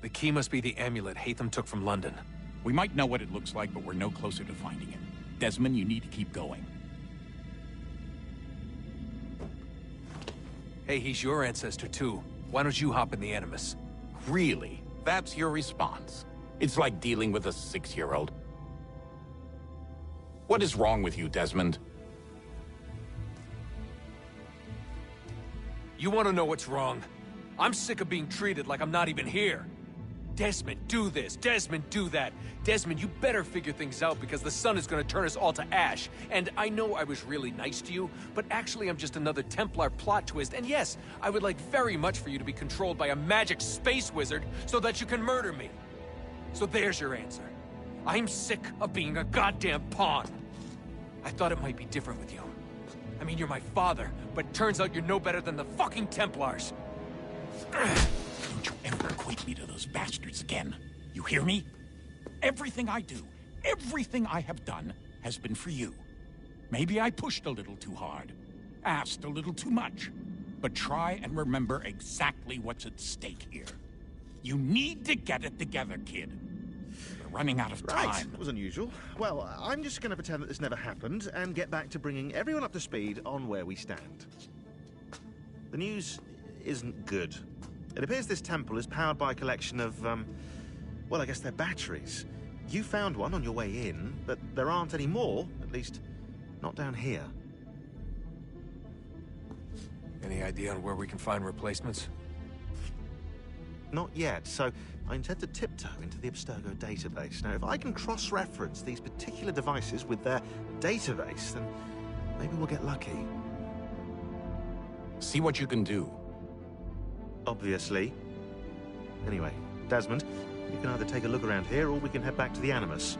The key must be the amulet Haytham took from London. We might know what it looks like, but we're no closer to finding it. Desmond, you need to keep going. Hey, he's your ancestor too. Why don't you hop in the Animus? Really? That's your response? It's like dealing with a 6-year-old. What is wrong with you, Desmond? You want to know what's wrong? I'm sick of being treated like I'm not even here. Desmond, do this. Desmond, do that. Desmond, you better figure things out because the sun is going to turn us all to ash. And I know I was really nice to you, but actually I'm just another Templar plot twist. And yes, I would like very much for you to be controlled by a magic space wizard so that you can murder me. So there's your answer. I'm sick of being a goddamn pawn. I thought it might be different with you. I mean, you're my father, but turns out you're no better than the fucking Templars. Don't you ever equate me to those bastards again. You hear me? Everything I do, everything I have done, has been for you. Maybe I pushed a little too hard, asked a little too much, but try and remember exactly what's at stake here. You need to get it together, kid. We're running out of time. Right, that was unusual. Well, I'm just going to pretend that this never happened and get back to bringing everyone up to speed on where we stand. The news isn't good. It appears this temple is powered by a collection of, well, I guess they're batteries. You found one on your way in, but there aren't any more, at least not down here. Any idea on where we can find replacements? Not yet, so I intend to tiptoe into the Abstergo database. Now, if I can cross-reference these particular devices with their database, then maybe we'll get lucky. See what you can do. Obviously. Anyway, Desmond, you can either take a look around here or we can head back to the Animus.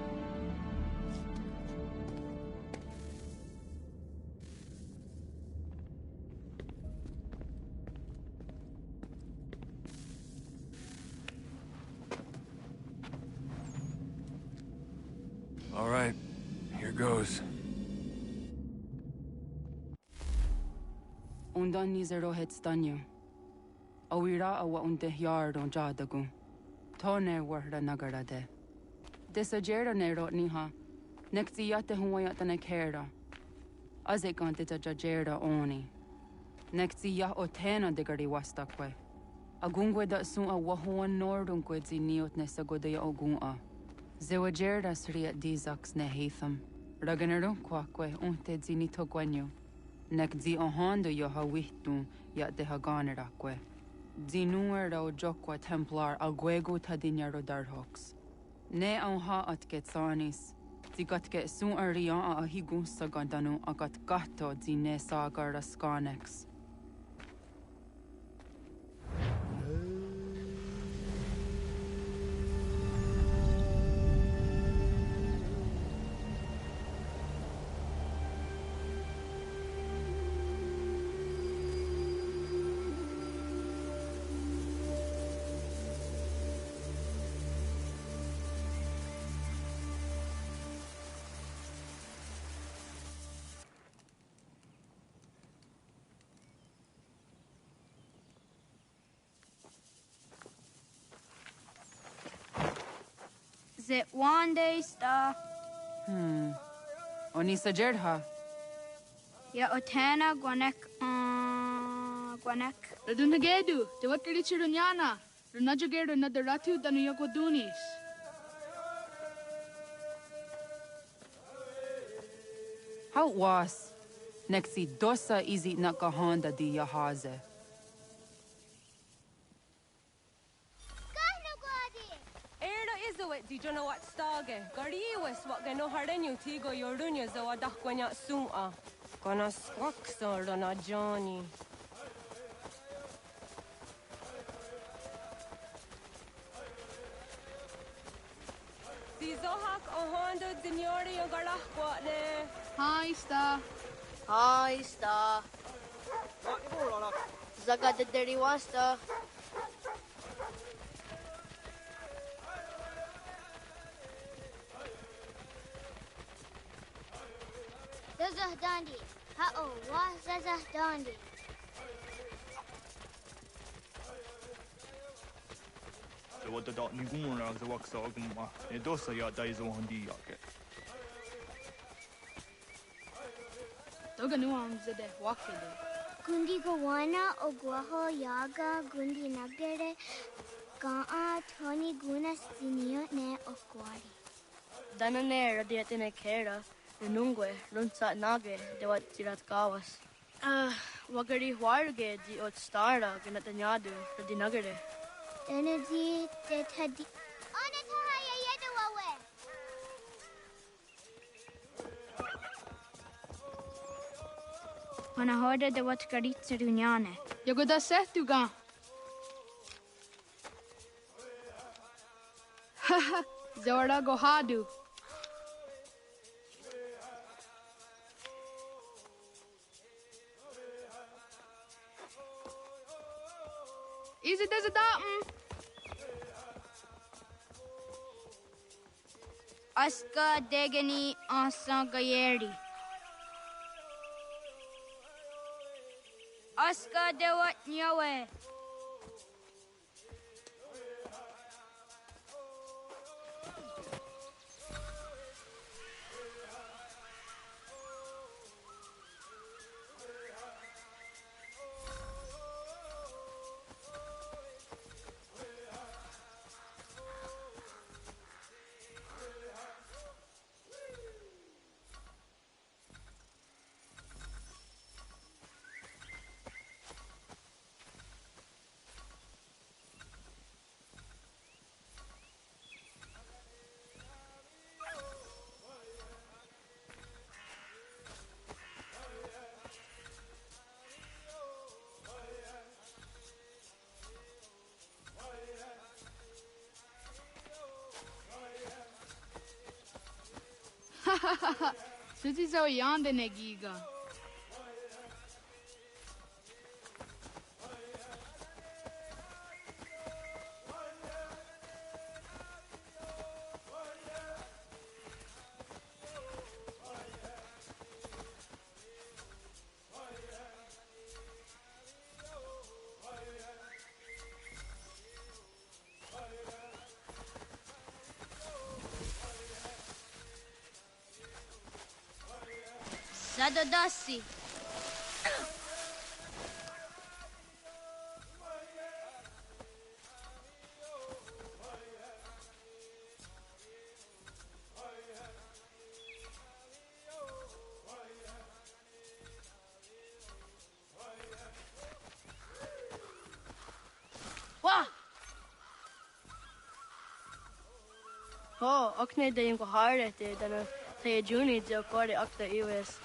All right, here goes. Undan nizero het stanyo. Awira awa unde yard on jadagu. Tone warda nagara de. Desajera ne rotniha. Nektiyate huwayata ne kera. Azekante ta jajera oni. Nektiya otena de gari wastakwe. Agungwe da sun a wahuan nordun kwedzi niot ne sagodaya ogun'a. Zewajerda sriat dizax ne Haytham. Raganarun kwakwe unte zini togwanyo. Nekzi ohando yo hawihtu ya de haganerakwe. Zinuer da ojokwa Templar agwego tadinyaro darhox. Ne ha at getsanis. Zigat get sun arian a higun sagandanu agat gato zine sagar raskanex. Zit one day sta. Onisa Jerdha. Ya otena gwanek gwanek. Radunagedu, te wakari chirunyana. Runajagedu na daratu danu yakodunis. How was? Nexi dosa izi nakahanda di yahaze. Di jono wat stage. Gariwes wat gano hardenyu tigo yorunya zawa dakwanya sum'a. Gana squaxor na Johnny. Si zohak ohondo dinyori yung galahwa ne. Hi, sta. Hi, sta. Zagadadari wasta. Zazah Dandi. Ha'o, wa Zazah Dandi. the what the dot ni gun or the wax or gumma. It does say ya days on the yake. Toga nuam zede wakede. Gundi Gawana Oguaho Yaga Gundi Nagere Gaa Tony Gunas Dinio Ne Okwari. Danane radiatine kera, Nungue, Lunsa Nage, de what Tirat Gawas. Wagari Warge di ot starda, Ganatanyadu, Radinagare. Energy Tetadi. Onatahaya Yedawawe. Panahoda de what Garitsa Dunyane. Yagoda Setuga. Haha, Zora Gohadu. Easy does it Aska Degani Ansan Gayeri. Aska de what Nyawe. Suzi zo yande negiga. Sadodasi. Wah! Oh, Okne de yung kahare te, dana tayo Juni de okore akta iwes.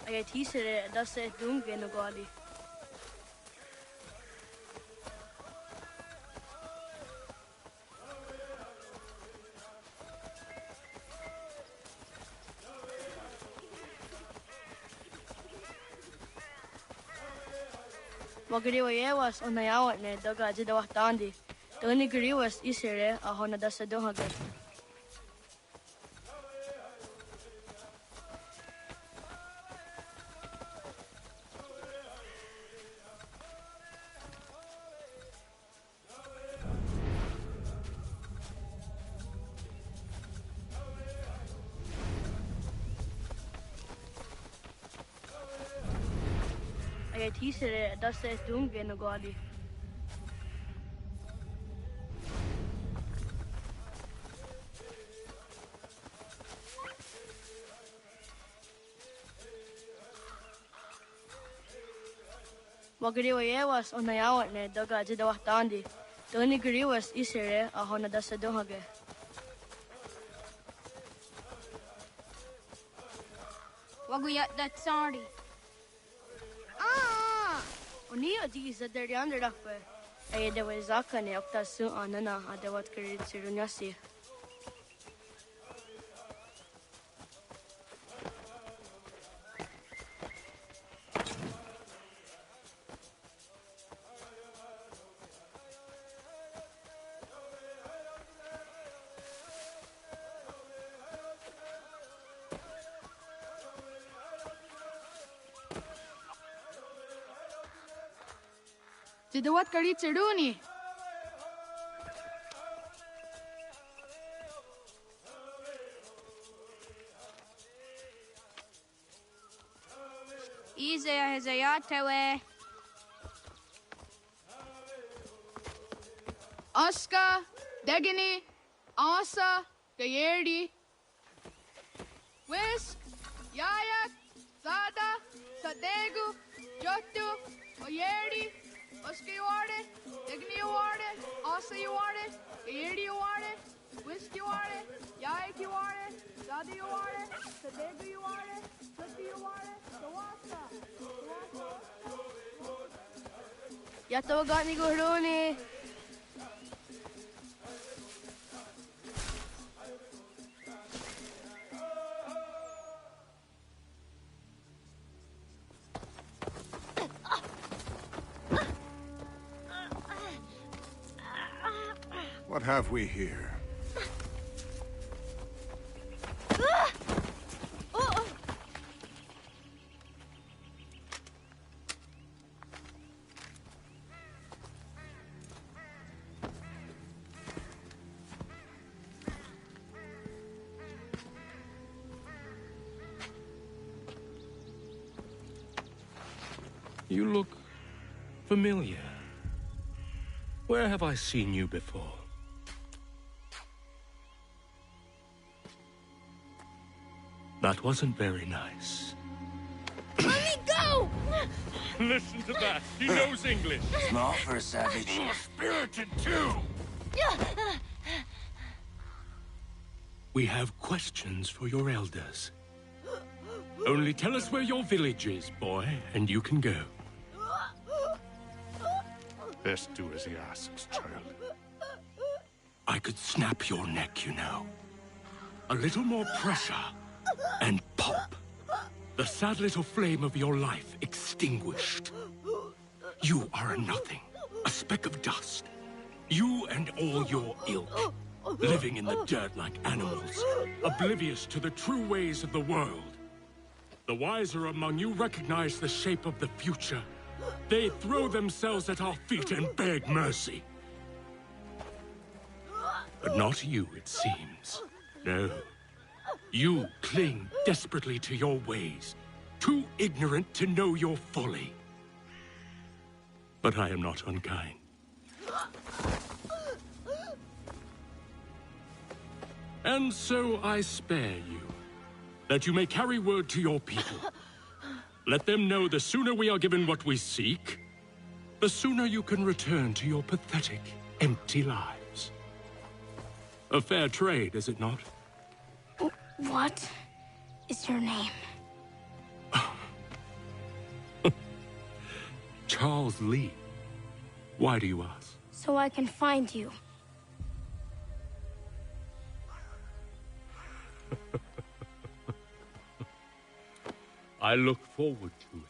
Ay tisere, da se dunge no gali. Magariwas on nayawat ne daga jidawah tandi. Doni gariwas isere ahona dasa dohaga. Ay tisere dasa dunge no gali. Magariwas on nayawat ne daga jidawah tandi. Doni gariwas isere ahona dasa dohaga. Waguyat that sorry. Oni adi sa deriander dakwe. Ay dewa zaka ne okta su anana adawat kari sirunyasi. Tidawat karit Serduni. Isaiah Hezayatewe. Aska, Degani, Asa, Gayerdi. Whisk, Yayak, Sada, Sadegu, Jotu, Oyerdi, Oska you are it, Degani you are it, Asa you are it, Gayerdi you are it, Whisk you are it, Yayak you are it, Sada you are it, Sadegu you are it, Jotu you are it, Sawasa. Yatawagat ni Gordoni. What have we here? You look familiar. Where have I seen you before? That wasn't very nice. Let me go! Listen to that. He knows English. Small for a savage. Spirited too. We have questions for your elders. Only tell us where your village is, boy, and you can go. Best do as he asks, child. I could snap your neck, you know. A little more pressure, and pop. The sad little flame of your life extinguished. You are a nothing, a speck of dust. You and all your ilk, living in the dirt like animals, oblivious to the true ways of the world. The wiser among you recognize the shape of the future. They throw themselves at our feet and beg mercy. But not you, it seems. No. You cling desperately to your ways, too ignorant to know your folly. But I am not unkind. And so I spare you, that you may carry word to your people. Let them know the sooner we are given what we seek, the sooner you can return to your pathetic, empty lives. A fair trade, is it not? What is your name? Charles Lee. Why do you ask? So I can find you. I look forward to it.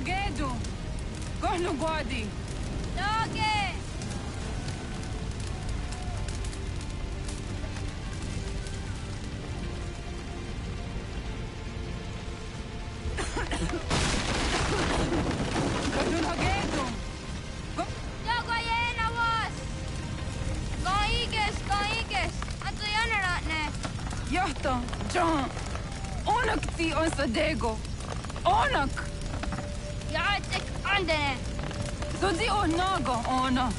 hagedu. Kohnu guadi. Doge! Kadun hagedu. Dogo yena was! Goiges! Atu yanaratne! Yahta, John. Onak ti on sadego. Onak! Jaatik andene! Sodi onaga ona.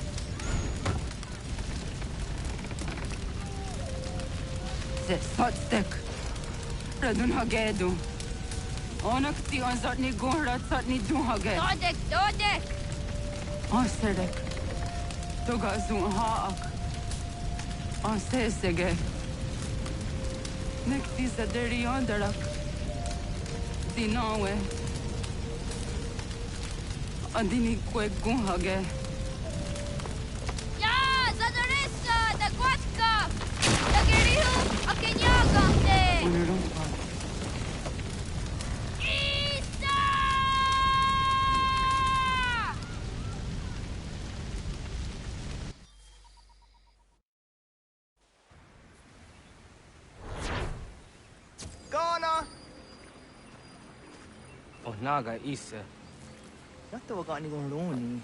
Ze satstek. Radun hagedu. Onak ti on zatni gunrat satni duhage. Dodek! Anserek. Toga zun haak. Ansesege. Nekti zaderi ondarak. Dinawe. Andini kwe gunhage. Ja, zadarissa! Da guatka! Da gerihu! Akenyagante! Unirumpa. Isa! Ghana! Oh, naga isa. Yatta wakani gonloni.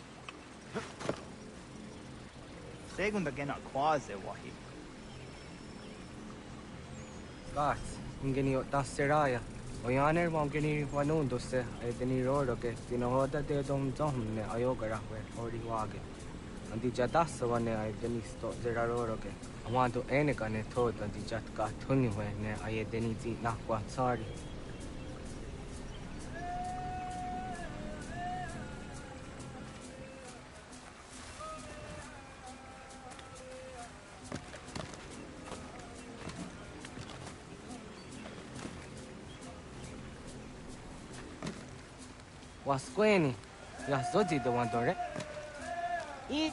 Segunda gena quase wahi. Gats, ingeni o tasseraya. O yaner mongeni wanundo se edeni rodo ke tinohoda de dom domne ayogara we ori wage. Andi jadasa wane edeni sto zeraro ke. Amado eneka ne thod andi jatka thuni we ne ayedeni ti nakwa sorry. Wasqueni, ya zodi the one dore. Yo,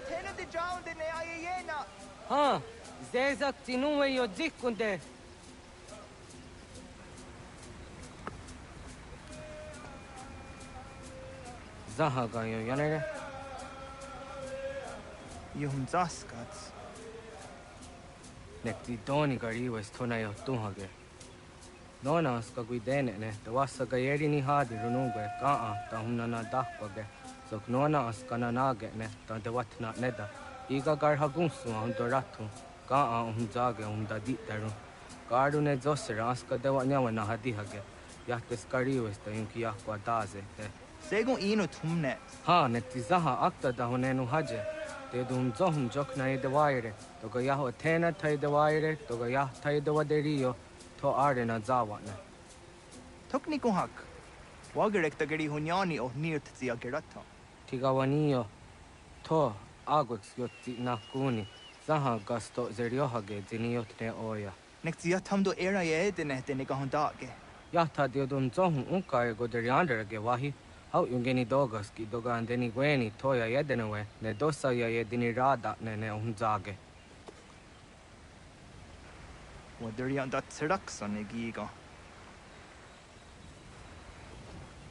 tena de drowned in the ayena. Ha, zezak tinuwe yo dikunde. Zahaga yo yanere. Yum zaskats. Nekti doni gari was tona yo tuhage. Nona ska guidene ne, the wasa gayeri ni hadi runungue, kaa, ta humnana dakpage. So nona askana nage ne, ta de watna neda. Iga gar hagunsu doratu, kaa zage da ditaru. Gardu ne zosera aska de wanyawa na hadihage. Yahtes kariwes ta yunki yakwa daze. Segun ino tumne. Ha, nekti zaha akta da hunenu haje. Te dum zohum jokna de waire, toga yaho tena tai de waire, toga yah tai de waderio. To arena zawana. Tokni kohak. Wagerek ta geri hunyani o nirt zia gerata. Tigawanio. To agux yotti nakuni. Zaha gasto zeriohage ziniotne oya. Nekzia tamdo era ye dene dene gahondage. Yata diodum zohum unkai goderianderage wahi. How yungeni dogaski dogan deni gweni toya yedenewe. Ne dosa ya yedini rada ne unzage. Waderian dat serakson egiga.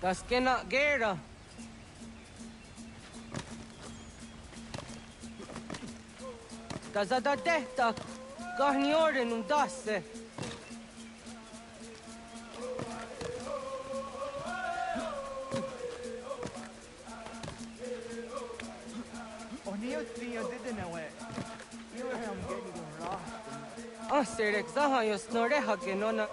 Das kena gera. Das da dehta. Gahni orden dasse. Onio trio didenewe. You am getting lost. Serek zaha yo snoreha ke nona.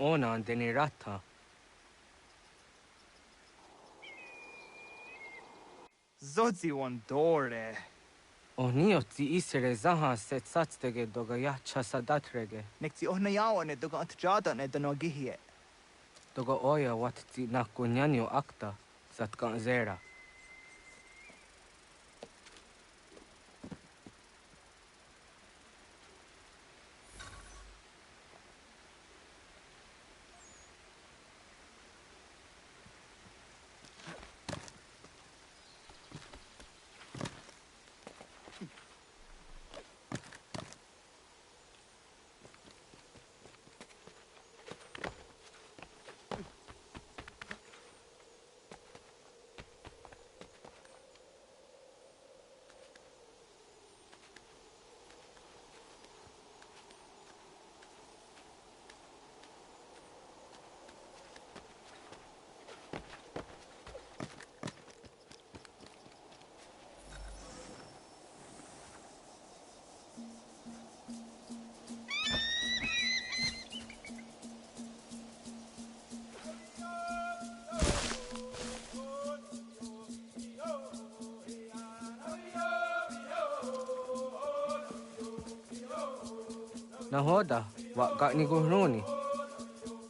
ona deni rata. Zodzi one dore. Onio ti isere zaha set satstege doga ya chasadatrege. Nekti ohnayawa ne doga atjada ne danogihie. Doga oya wat ti nakunyanyo akta satkan zera. Nahoda, wa gani guhruni.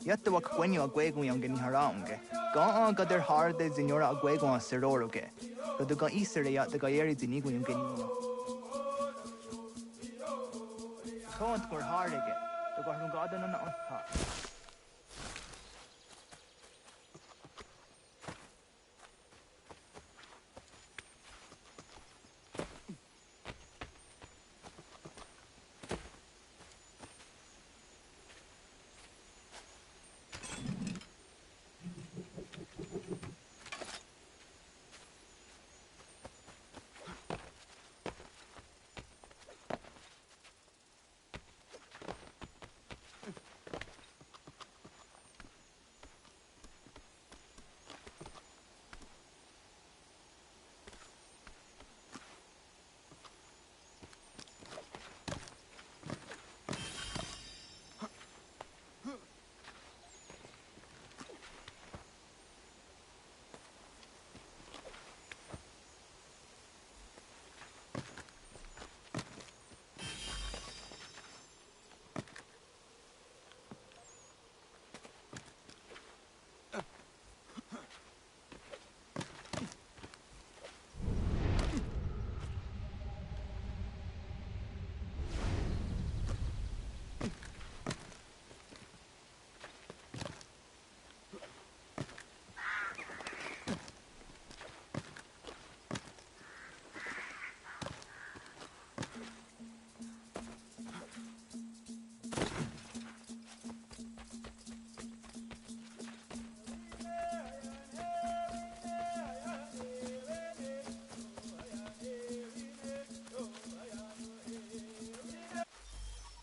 Yatta wa kwenyo agwego yang geni haraunge. Ga ga der harde zinora agwego a seroroge. Rodo ga isere ya de ga yeri zinigo yang geni. Tont kor hardege. Do ga hunga adana na otha.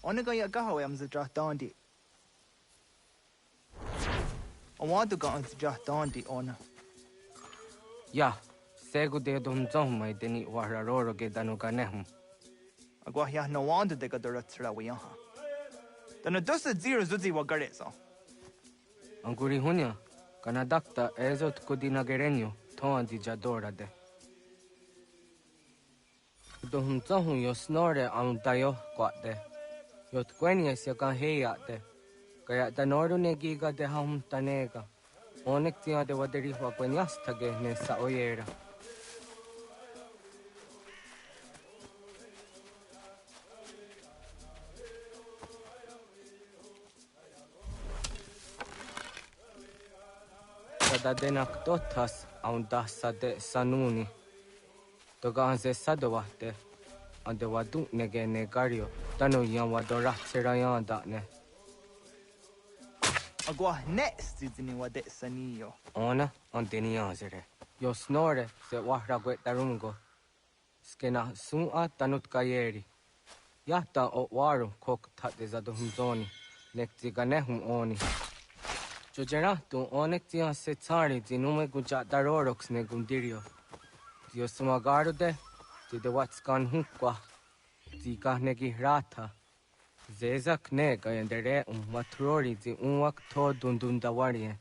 Onega ya gaho am zadrahtandi. Awadu ga an zadrahtandi ona. Ya, segu de dum zomai deni wararoro ge danuga nehum. Agwa ya no wanda de gadaratsra wiyaha. Dana dosa zero zuzi wa gareso. Anguri hunya, kanadakta ezot kudina gerenyo, toan di jadora de. Dum zohun yo snore am dayo kwate. Yot kwenya siya ka heya de. Kaya tanoru ne giga de ham tanega. Onek tiya de waderi wa kwenyas tage ne sa oyera. Sada denak totas aun dasa de sanuni. Toga anse sadowate. Ande wadu nege negario. Tano yan wadora serayan da ne. Agwa next zini wade saniyo. Ona anteni yazere. Yo snore se wahra gwe tarungo. Skena sun'a tanut kayeri. Yahta o waru kok tate zado humzoni. Nekti ganehum oni. Jojera tu onek tiya se tsari zinume guja darorox ne gundirio. Dio sumagaru de. Ti de watskan hukwa. Ti kahnegi rata. Zezak nega yandere matrori zi unwak to dundundawari.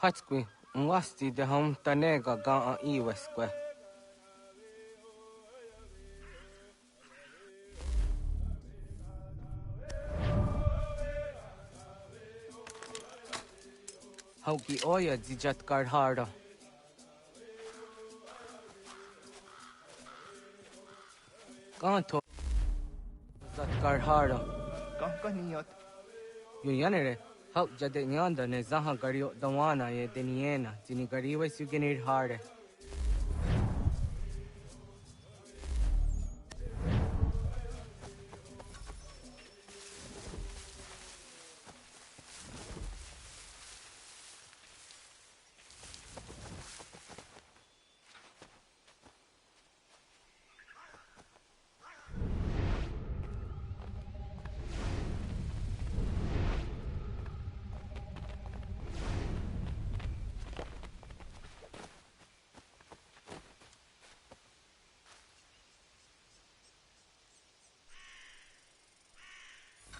Hatskwi, unwasti de hum tanega ga a iweskwe. Hauki oya zijat karhara. Kanto zat karhara. Kankaniyot. Yuyanere, hau jade nyanda ne zaha gario dawana ye deniena, zini gariwe sugenir hare.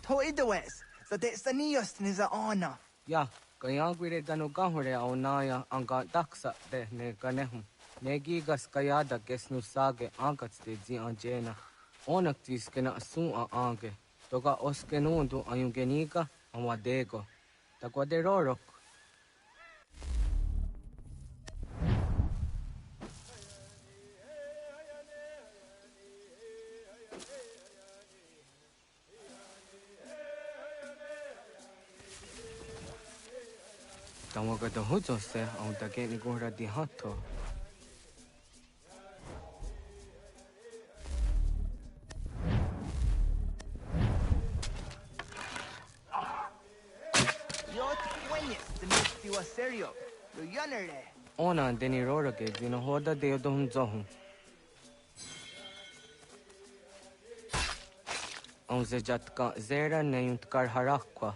To idawes, so de saniyos niza ona. Ya, kaya gwire danu gahure au naya anga daksa de ne ganehum. Negigas kayada gesnu sage angats de zi anjena. Onak tis kena asun a ange. Toga oskenundu ayungeniga amadego. Tagwaderorok. Tamaga da hujo se au da geni gora di hatto. Yot kwenyes, de misti wa serio. Yuyanere. Ona deni roroge zino hoda de yodohum zohum. Au zejatka zera ne yuntkar harakwa.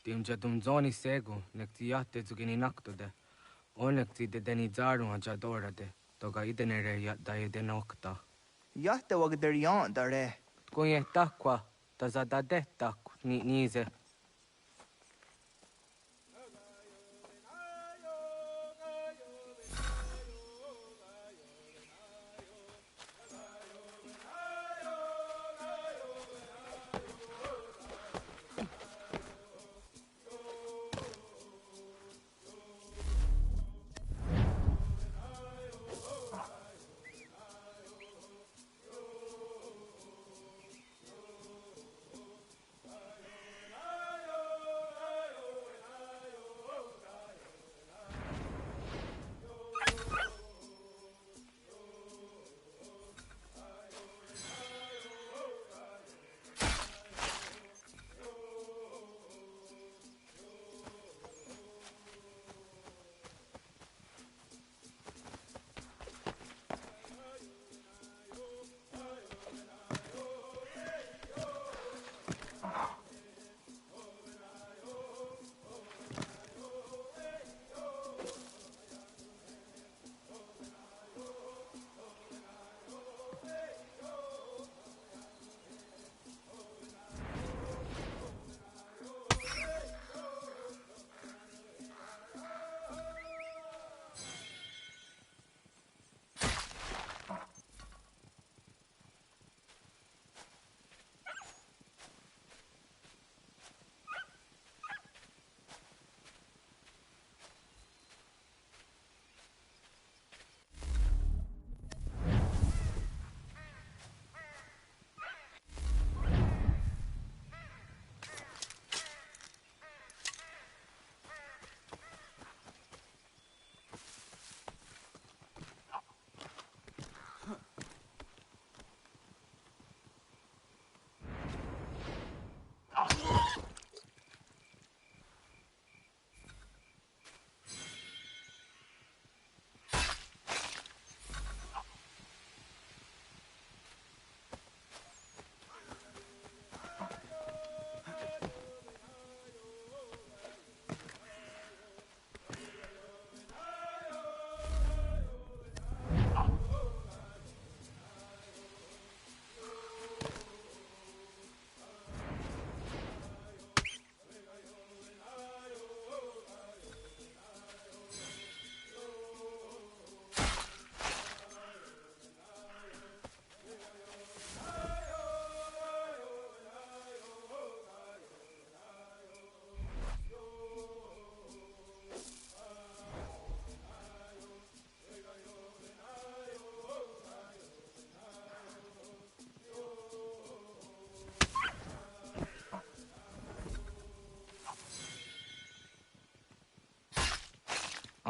Tim jadum zoni sego, nekti yatte zugini naktude. Onekti de deni zaru ajadora de. Toga idenere yatta edenokta. Yatte wag der yan dare. Kunye takwa, tazada detak ni nize.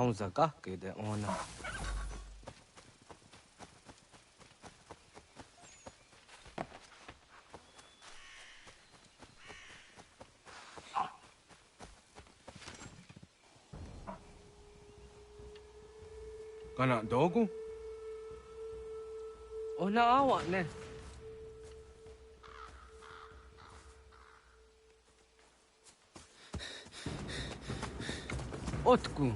aun zaka ke de ona. Kana dogu? Ona awak ne. Otku.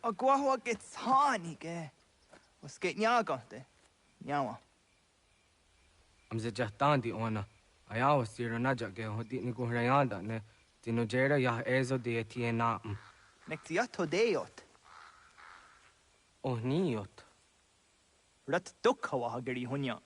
Agua gets honey, ge. Was get nyaga de. Nyawa. Am ze jahtan di ona. Aya was tiro naja ge hodi ni ko hrayanda ne. Tino jera ya ezo de tiena. Nektiato deot. Oh niot. Rat dukha wa geri hunya.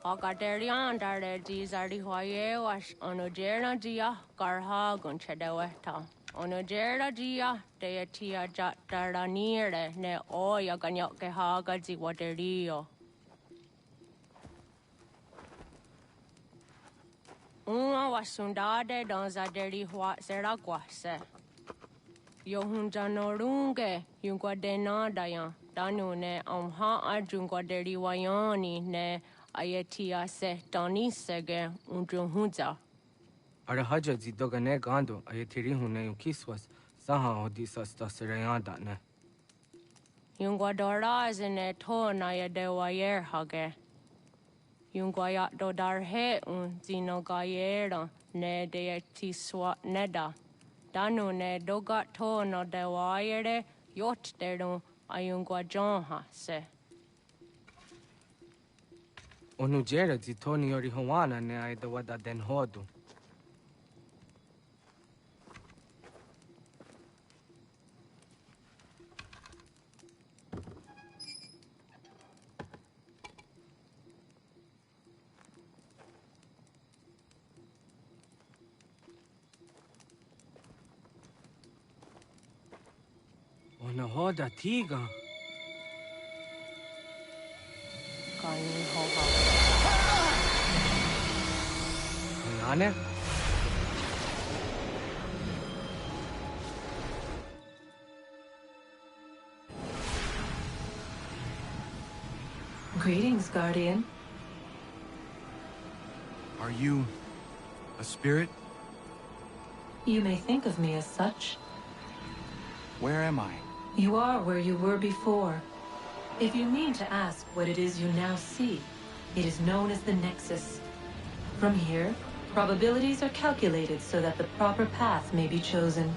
Agaderian dare dizardi hoye was onojera dia garha gunchedeweta. Onojera dia deatia jaranire ne oya ganyoke haga ziwaderio. Uma wasundade donzaderi hua seraguase. Yohunjanorunge yunguadena dayan. Danune amha ajunguaderi wayani ne Ayatia se Doni Sege Undruhunza. Arahaja zidogane gando ayatiri hune ukiswas saha odisa stasirayanda ne. Yungwadora zine to na yadewayer hage. Yungwayat dodar he un zino gayera ne deeti swat neda. Danu ne dogat to no dewayere yot deru ayungwajonha se. Onujera zitoni yori hawana ne aidawada den hodu. Ona hoda tiga. Kani hoha. Ane? Greetings, Guardian. Are you a spirit? You may think of me as such. Where am I? You are where you were before. If you mean to ask what it is you now see, it is known as the Nexus. From here, probabilities are calculated so that the proper path may be chosen.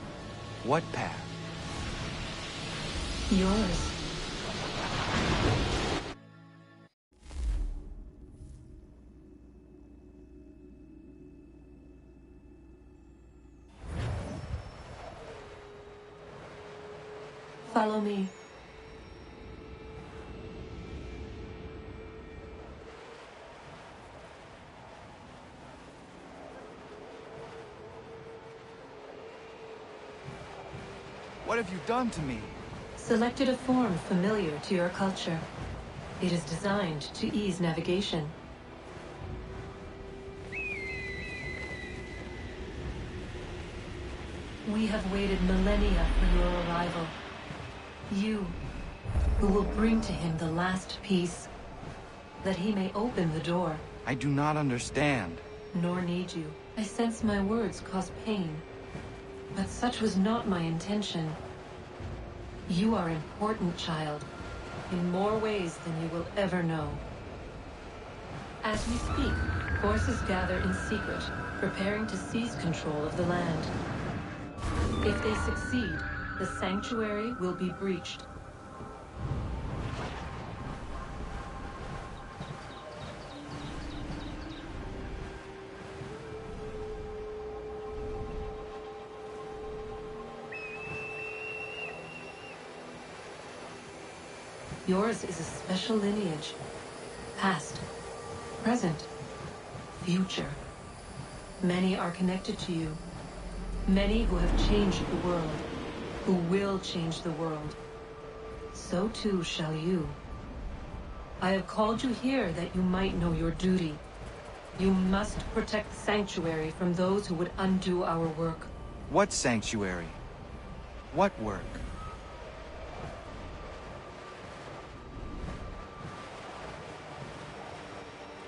What path? Yours. Follow me. What have you done to me? Selected a form familiar to your culture. It is designed to ease navigation. We have waited millennia for your arrival. You, who will bring to him the last piece, that he may open the door. I do not understand. Nor need you. I sense my words cause pain. But such was not my intention. You are important, child, in more ways than you will ever know. As we speak, forces gather in secret, preparing to seize control of the land. If they succeed, the sanctuary will be breached. Yours is a special lineage. Past, present, future. Many are connected to you. Many who have changed the world, who will change the world. So too shall you. I have called you here that you might know your duty. You must protect the sanctuary from those who would undo our work. What sanctuary? What work?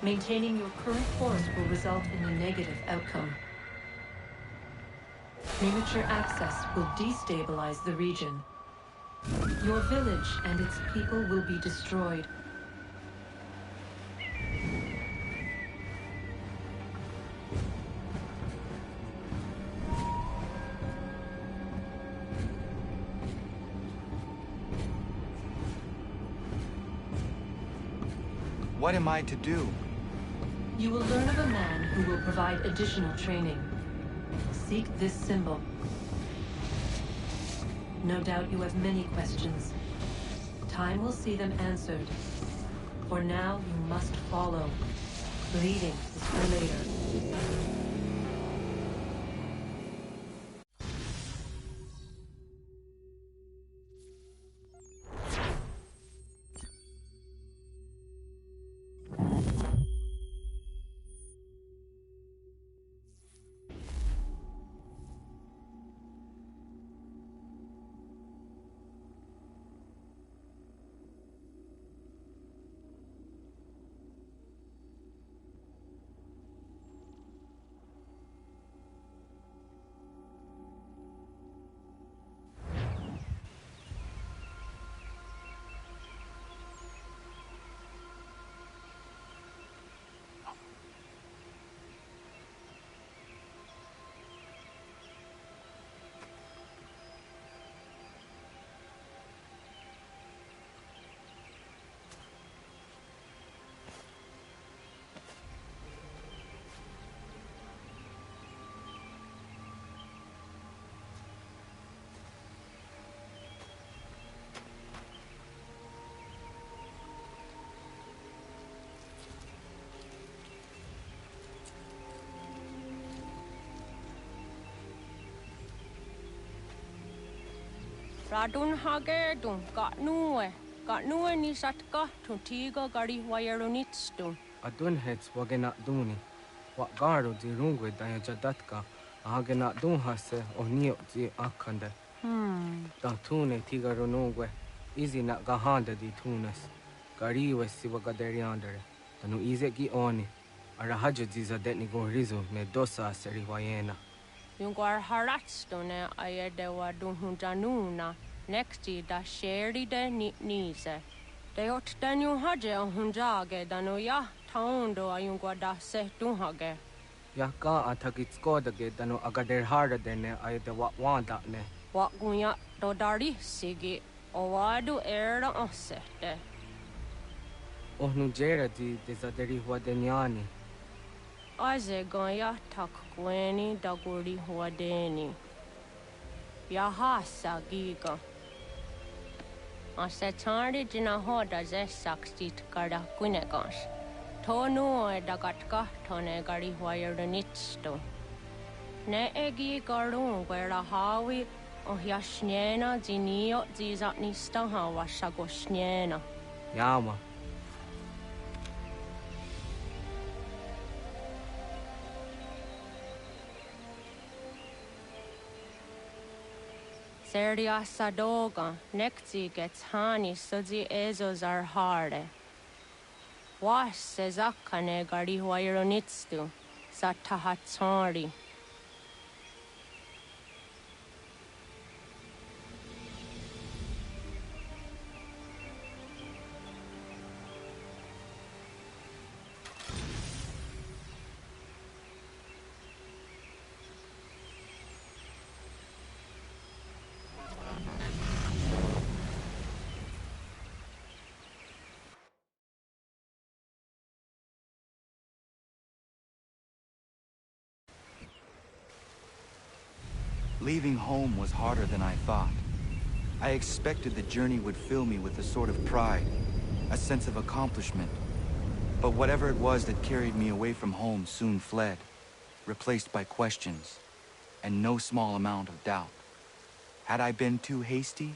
Maintaining your current course will result in a negative outcome. Premature access will destabilize the region. Your village and its people will be destroyed. What am I to do? You will learn of a man who will provide additional training. Seek this symbol. No doubt you have many questions. Time will see them answered. For now, you must follow. Leading is for later. Radun hage dun got nuwe ni satka to tiga gari wayarunitstun. Adun heads wagena duni. What guard di rungwe daya jadatka. Agena dun hase o nio di akande. Da tune tiga runungwe. Easy na gahanda di tunes. Gari was Siwakaderi under. Tanu Izeki Oni. Arahaja Ziza Detnigo Rizu, Medosa Seriwayena. Yungar Haratstone, Ayadewa Dunhunjanuna, nexti da Sheri de Nise. De ot Danu Haje Hunjage, Danoya, Taundo, Ayungwa da Se Dunhage. Yaka Atakitskoda, Dano Agader harder than I the Wanda ne. What Gunya Dodari Sigi, Owadu Era Osete. Ohnujera di Desaderi Huadeniani. Aze Goya Takweni Daguri Huadeni. Yahasa Giga. Asetari Jinahoda Zesaksit Garda Quinegas. Tonu Dagatka Tone Gari Huayernitsto. Ne Egi Garun where a Hawi o Yashnena Zinio Zizatnista Hawashagoshnena. Yama. Serdia Sadoga, Nekti gets Hani Suzi Ezos are harde. Was Sezakane Gari Huayronitstu, Satahatsari. Leaving home was harder than I thought. I expected the journey would fill me with a sort of pride, a sense of accomplishment. But whatever it was that carried me away from home soon fled, replaced by questions, and no small amount of doubt. Had I been too hasty?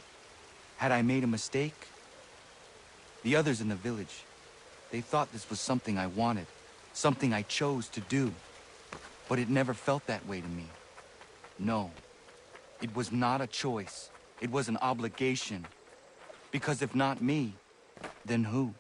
Had I made a mistake? The others in the village, they thought this was something I wanted, something I chose to do. But it never felt that way to me. No. It was not a choice. It was an obligation. Because if not me, then who?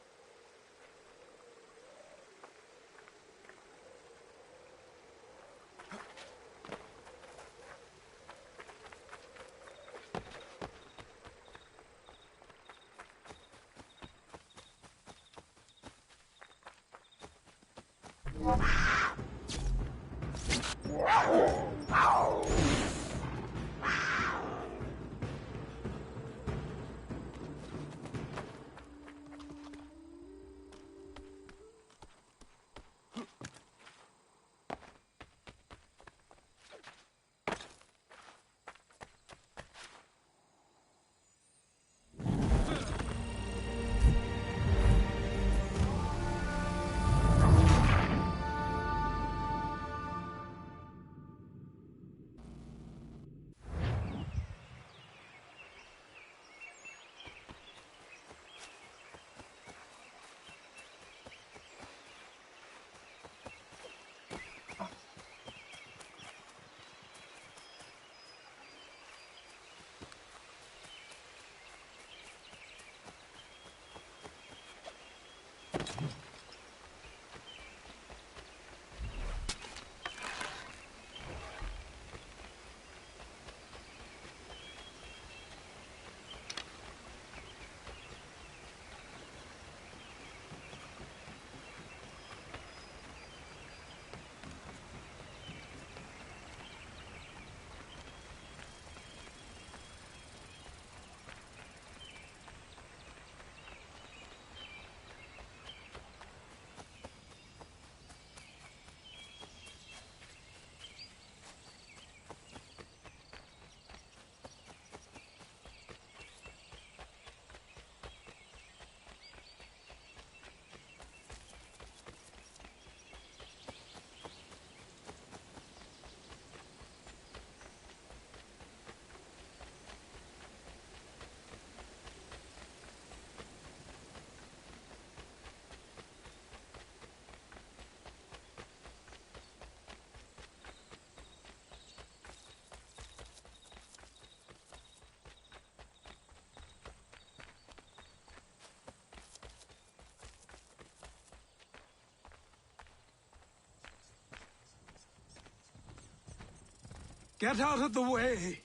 Get out of the way!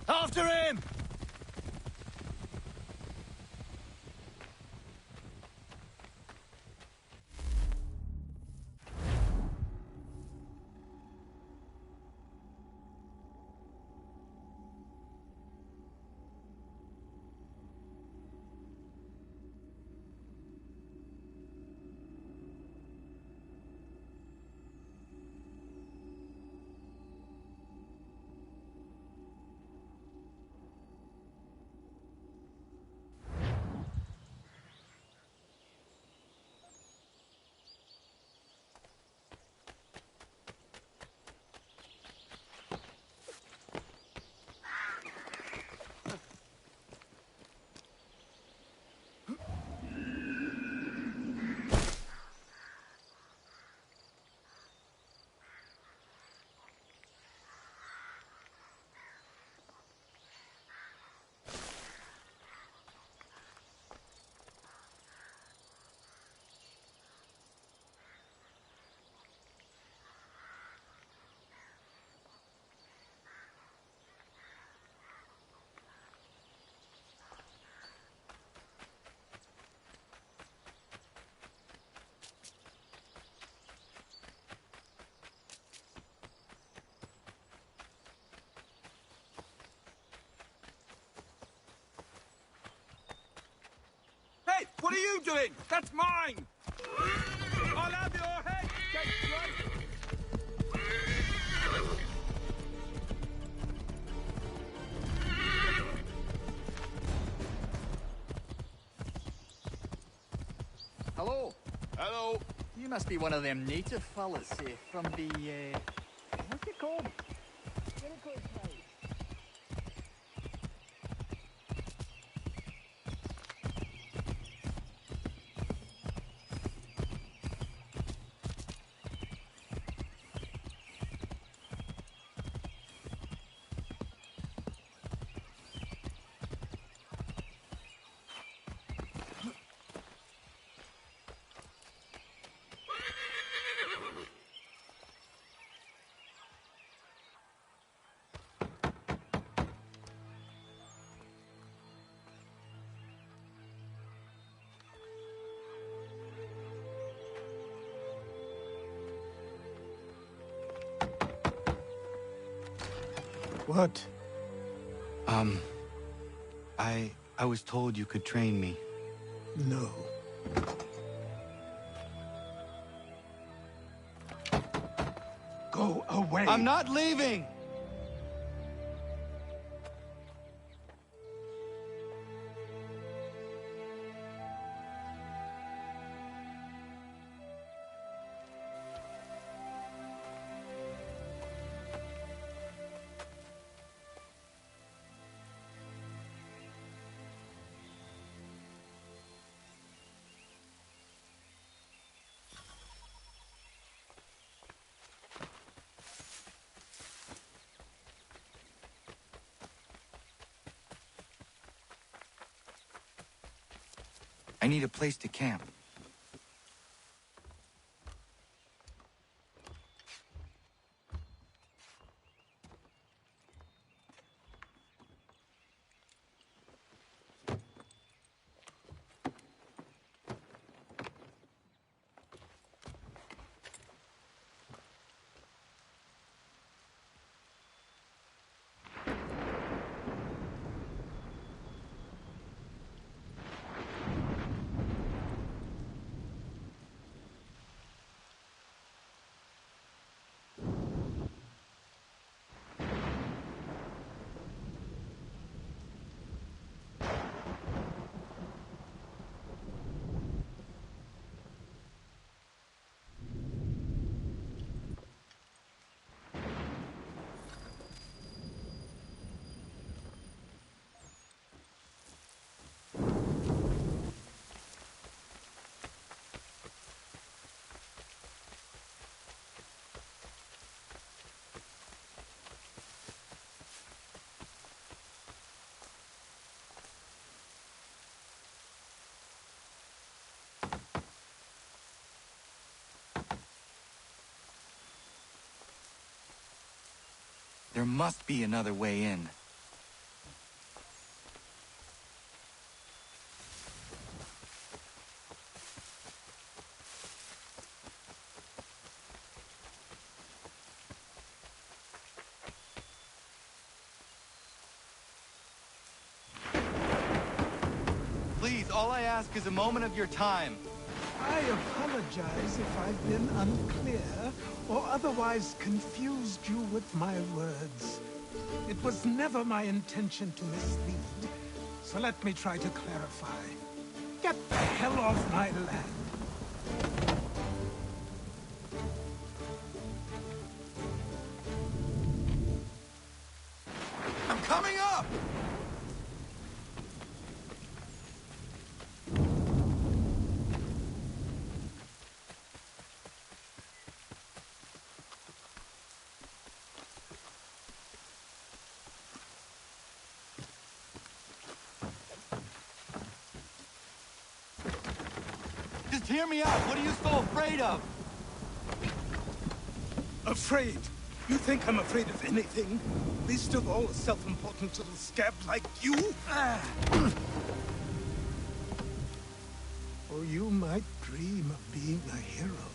After him! Hey, what are you doing? That's mine! I'll have your head, Gateway! Hello. Hello. You must be one of them native fellas from the, what's it called? What? I was told you could train me. No. Go away! I'm not leaving! I need a place to camp. There must be another way in. Please, all I ask is a moment of your time. I apologize if I've been unclear or otherwise confused you with my words. It was never my intention to mislead, so let me try to clarify. Get the hell off my land. I'm coming up! Just hear me out. What are you so afraid of? Afraid? You think I'm afraid of anything? Least of all a self-important little scab like you? Or you might dream of being a hero,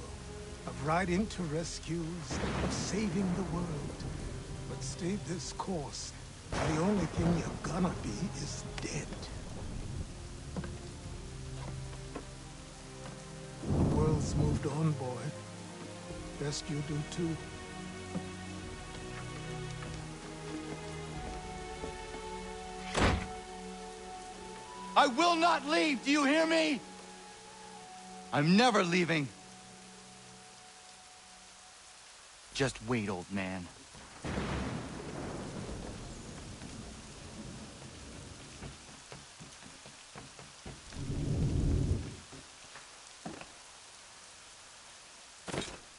of riding to rescues, of saving the world. But stay this course, and the only thing you're gonna be is dead. The world's moved on, boy. Best you do too. I will not leave, do you hear me? I'm never leaving. Just wait, old man.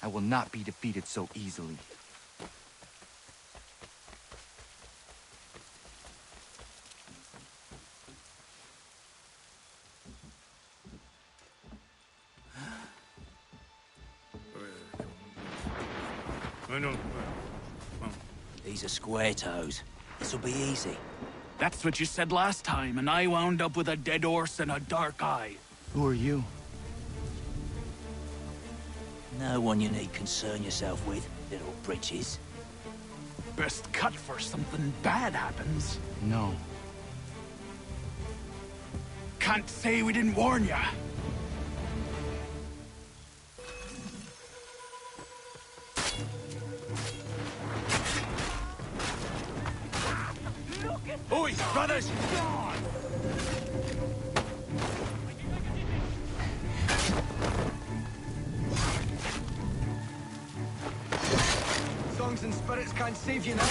I will not be defeated so easily. These are square toes. This'll be easy. That's what you said last time, and I wound up with a dead horse and a dark eye. Who are you? No one you need concern yourself with, little britches. Best cut for something bad happens. No. Can't say we didn't warn ya. Oi, brothers! Songs and spirits can't save you now.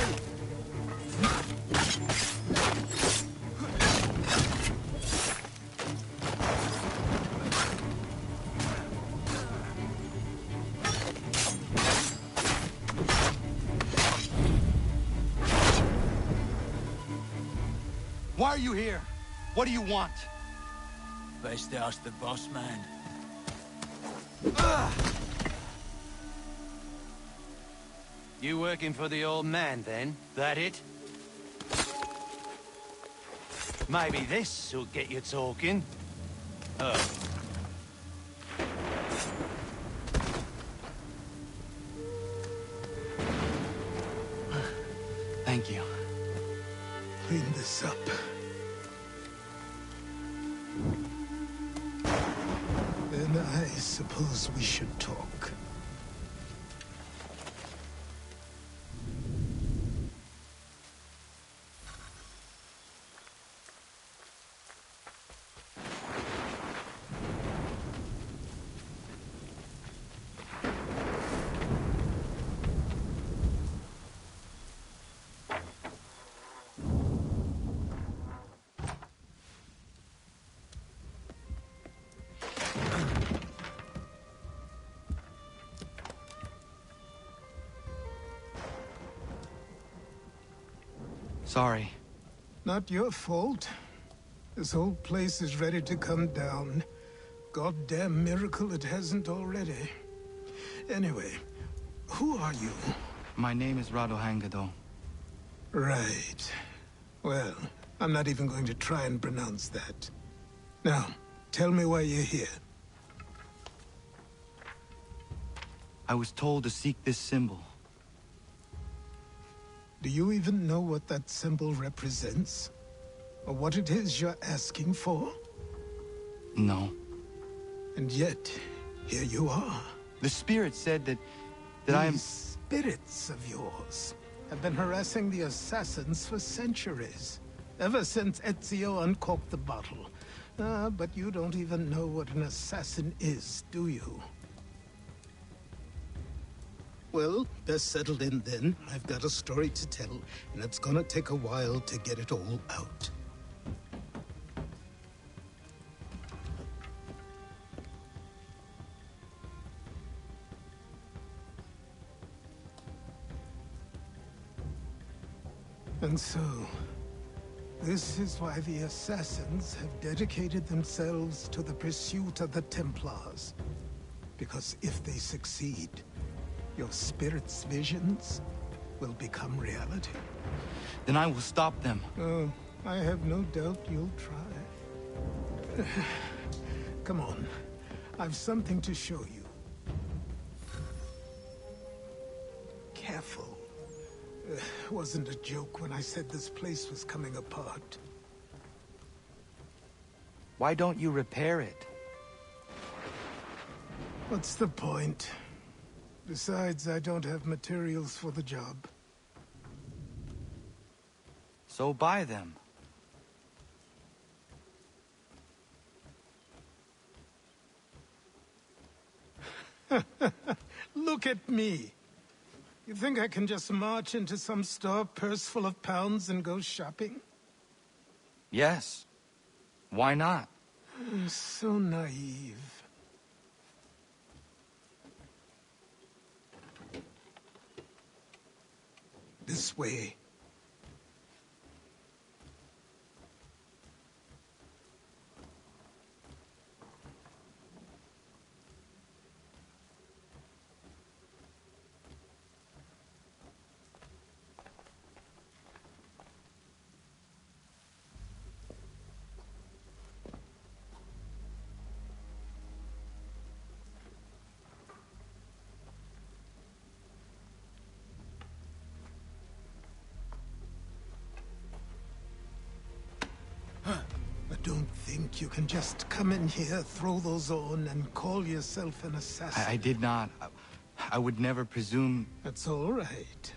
Why are you here? What do you want? Best ask the boss man. You working for the old man, then? That it? Maybe this'll get you talking. Thank you. Clean this up. Then I suppose we should talk. Sorry. Not your fault. This whole place is ready to come down. Goddamn miracle it hasn't already. Anyway, who are you? My name is Radohangado. Right. Well, I'm not even going to try and pronounce that. Now, tell me why you're here. I was told to seek this symbol. Do you even know what that symbol represents? Or what it is you're asking for? No. And yet, here you are. The spirit said that I am... These spirits of yours have been harassing the assassins for centuries. Ever since Ezio uncorked the bottle. But you don't even know what an assassin is, do you? Well, best settled in then. I've got a story to tell, and it's gonna take a while to get it all out. And so, this is why the Assassins have dedicated themselves to the pursuit of the Templars. Because if they succeed, your spirit's visions will become reality. Then I will stop them. Oh, I have no doubt you'll try. Come on, I've something to show you. Careful. Wasn't a joke when I said this place was coming apart. Why don't you repair it? What's the point? Besides, I don't have materials for the job. So buy them. Look at me. You think I can just march into some store, purse full of pounds, and go shopping? Yes. Why not? So naive. This way. Don't think you can just come in here, throw those on, and call yourself an assassin. I did not. I would never presume... That's all right.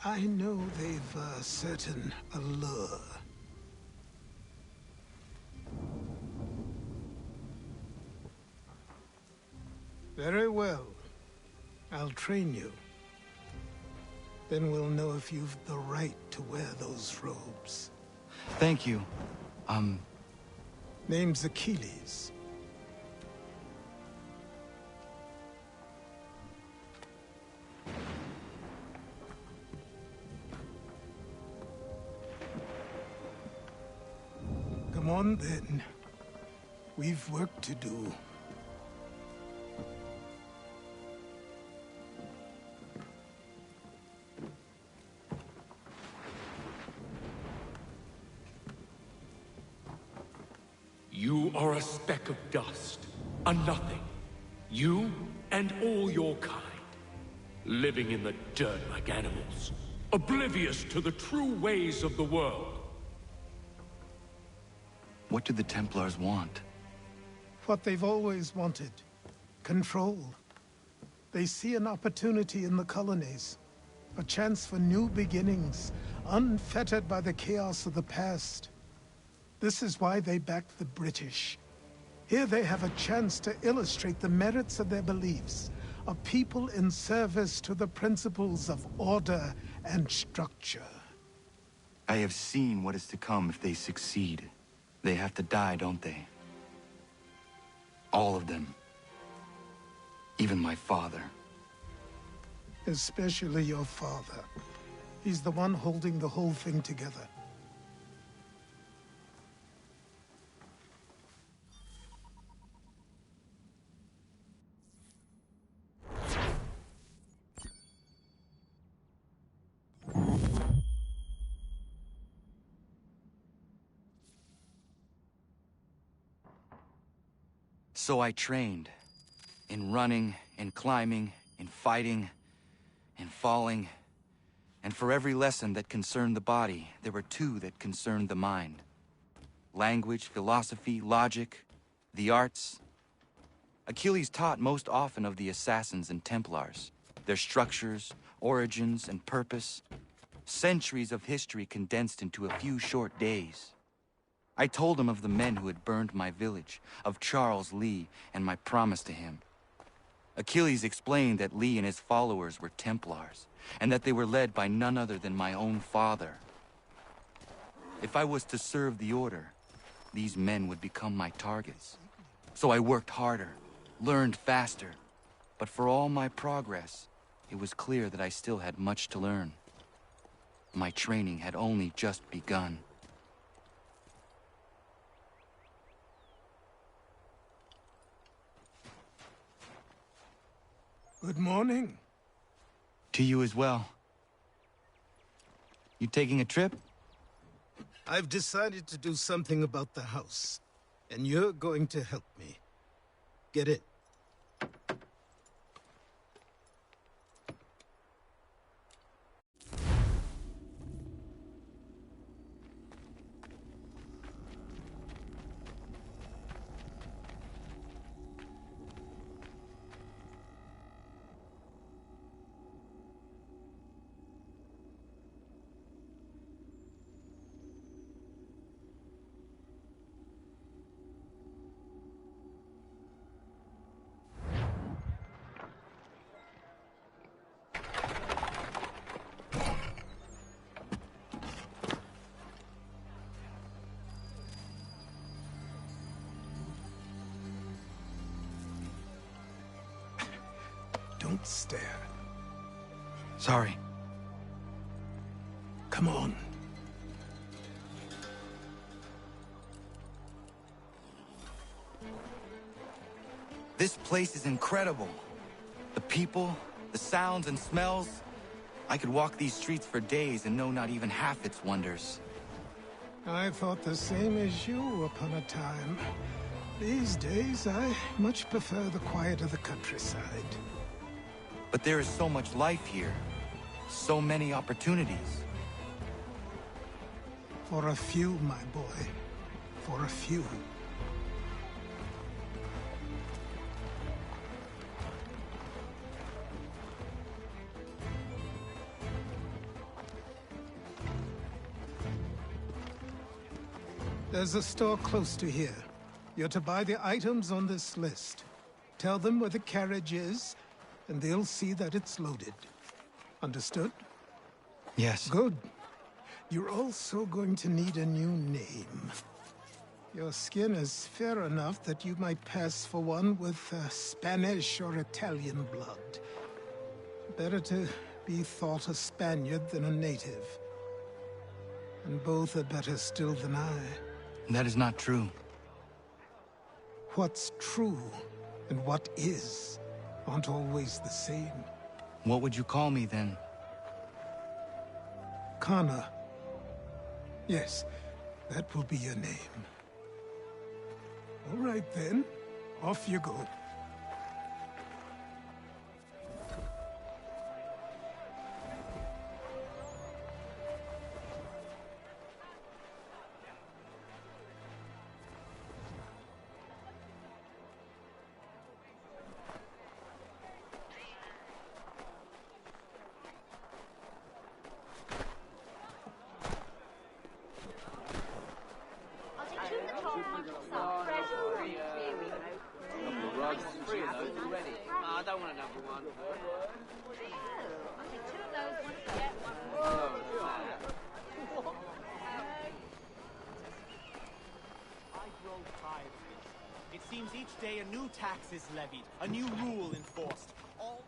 I know they've a certain allure. Very well. I'll train you. Then we'll know if you've the right to wear those robes. Thank you. Name's Achilles. Come on, then. We've work to do. You are a speck of dust, a nothing. You and all your kind. Living in the dirt like animals. Oblivious to the true ways of the world. What do the Templars want? What they've always wanted. Control. They see an opportunity in the colonies. A chance for new beginnings, unfettered by the chaos of the past. This is why they backed the British. Here they have a chance to illustrate the merits of their beliefs. A people in service to the principles of order and structure. I have seen what is to come if they succeed. They have to die, don't they? All of them. Even my father. Especially your father. He's the one holding the whole thing together. So I trained. In running, in climbing, in fighting, in falling. And for every lesson that concerned the body, there were two that concerned the mind. Language, philosophy, logic, the arts. Achilles taught most often of the Assassins and Templars, their structures, origins, and purpose. Centuries of history condensed into a few short days. I told him of the men who had burned my village, of Charles Lee, and my promise to him. Achilles explained that Lee and his followers were Templars, and that they were led by none other than my own father. If I was to serve the Order, these men would become my targets. So I worked harder, learned faster, but for all my progress, it was clear that I still had much to learn. My training had only just begun. Good morning. To you as well. You taking a trip? I've decided to do something about the house, and you're going to help me. Get it? Don't stare. Sorry. Come on. This place is incredible. The people, the sounds and smells. I could walk these streets for days and know not even half its wonders. I thought the same as you upon a time. These days, I much prefer the quiet of the countryside. But there is so much life here. So many opportunities. For a few, my boy. For a few. There's a store close to here. You're to buy the items on this list. Tell them where the carriage is, and they'll see that it's loaded. Understood? Yes. Good. You're also going to need a new name. Your skin is fair enough that you might pass for one with Spanish or Italian blood. Better to be thought a Spaniard than a native. And both are better still than I. That is not true. What's true and what is aren't always the same. What would you call me then? Kana. Yes, that will be your name. All right then, off you go. It seems each day a new tax is levied, a new rule enforced. All...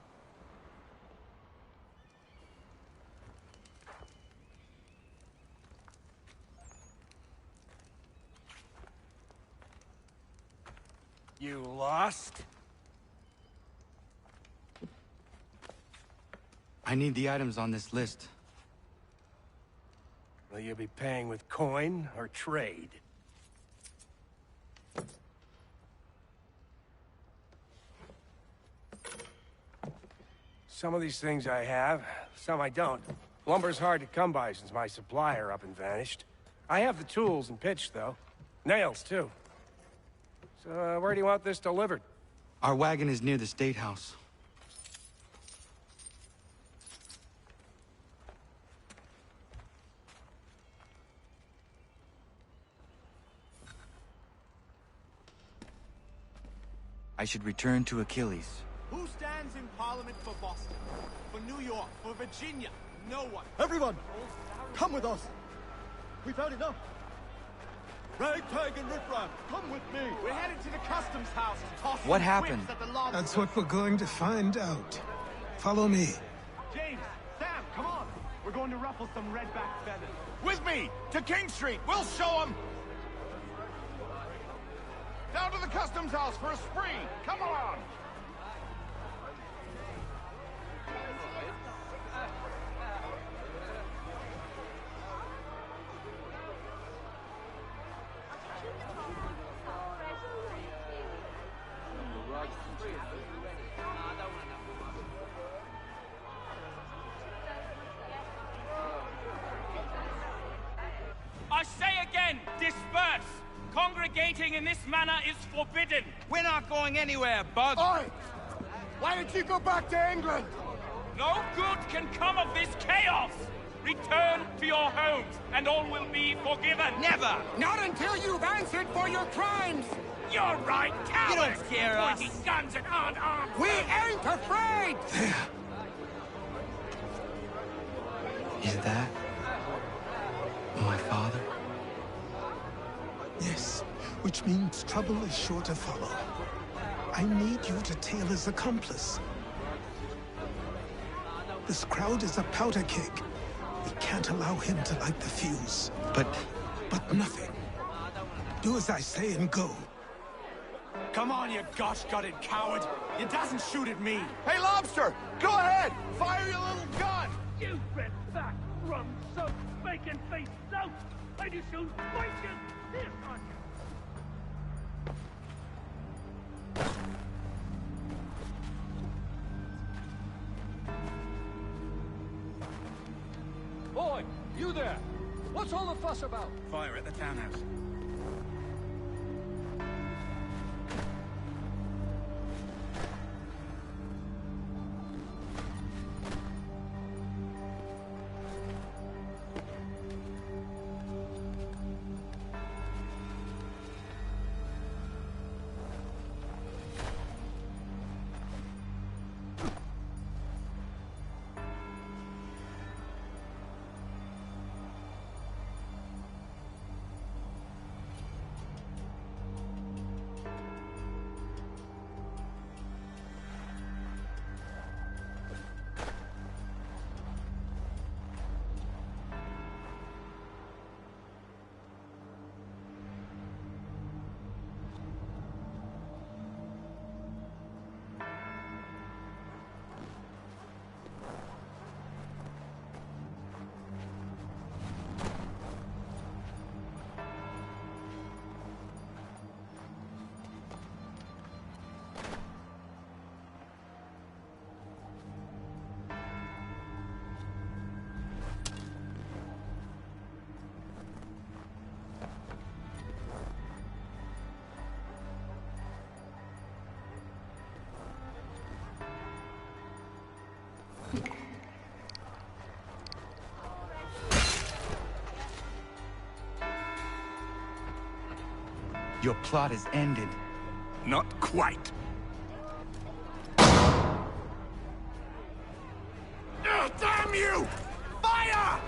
You lost? I need the items on this list. Will you be paying with coin or trade? Some of these things I have, some I don't. Lumber's hard to come by since my supplier up and vanished. I have the tools and pitch, though. Nails, too. So, where do you want this delivered? Our wagon is near the State House. I should return to Achilles. Who stands in Parliament for Boston? For New York? For Virginia? No one. Everyone, come with us. We've had enough. Ragtag and riffraff, come with me. We're headed to the customs house to toss What happened? That's what we're going to find out. Follow me. James, Sam, come on. We're going to ruffle some redback feathers. With me! To King Street! We'll show them! Down to the customs house for a spree! Come on! I say again, disperse! Congregating in this manner is forbidden! We're not going anywhere, Bug! Oi! Why did you go back to England? No good can come of this chaos! Return to your homes, and all will be forgiven! Never! Not until you've answered for your crimes! You're right, cowards! You don't scare us! Pointing guns and aren't armed! We ain't afraid! Is that my father? Yes, which means trouble is sure to follow. I need you to tail his accomplice. This crowd is a powder keg. We can't allow him to light the fuse. But nothing. Do as I say and go. Come on, you gosh-gutted coward! You doesn't shoot at me! Hey, Lobster! Go ahead! Fire your little gun! You red fat, rum-soaked, bacon-faced lout! I just shoot bacon! This on you! Boy, you there! What's all the fuss about? Fire at the townhouse. Your plot is ended. Not quite. Damn you! Fire!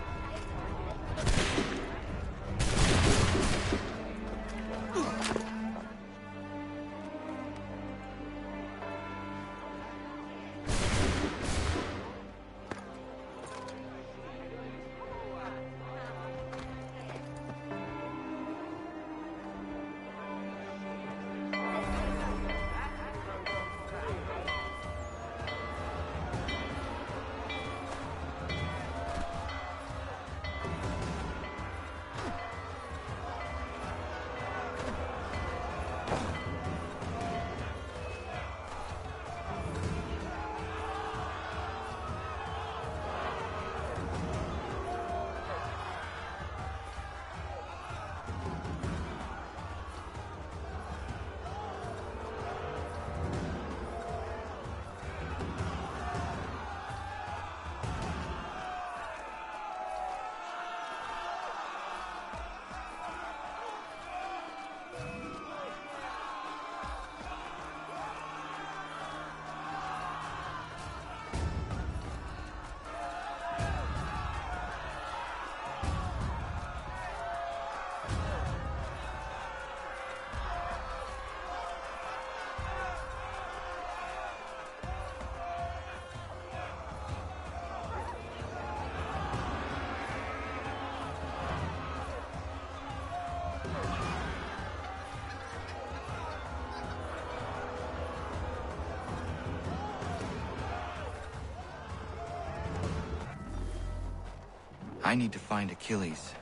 I need to find Achilles.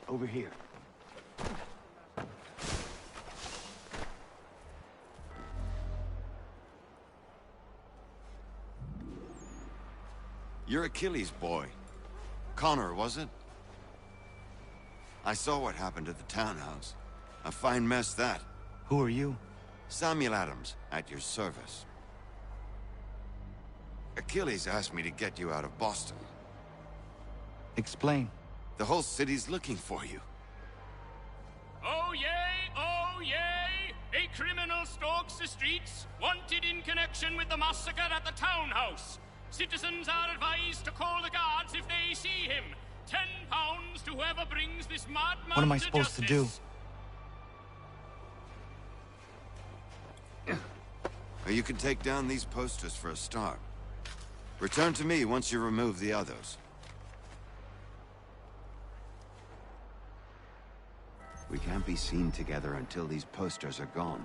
Over here. You're Achilles' boy. Connor, was it? I saw what happened at the townhouse. A fine mess, that. Who are you? Samuel Adams, at your service. Achilles asked me to get you out of Boston. Explain. The whole city's looking for you. Oh yay, oh yay! A criminal stalks the streets, wanted in connection with the massacre at the townhouse. Citizens are advised to call the guards if they see him. £10 to whoever brings this madman. What am I supposed to do? You can take down these posters for a start. Return to me once you remove the others. We can't be seen together until these posters are gone.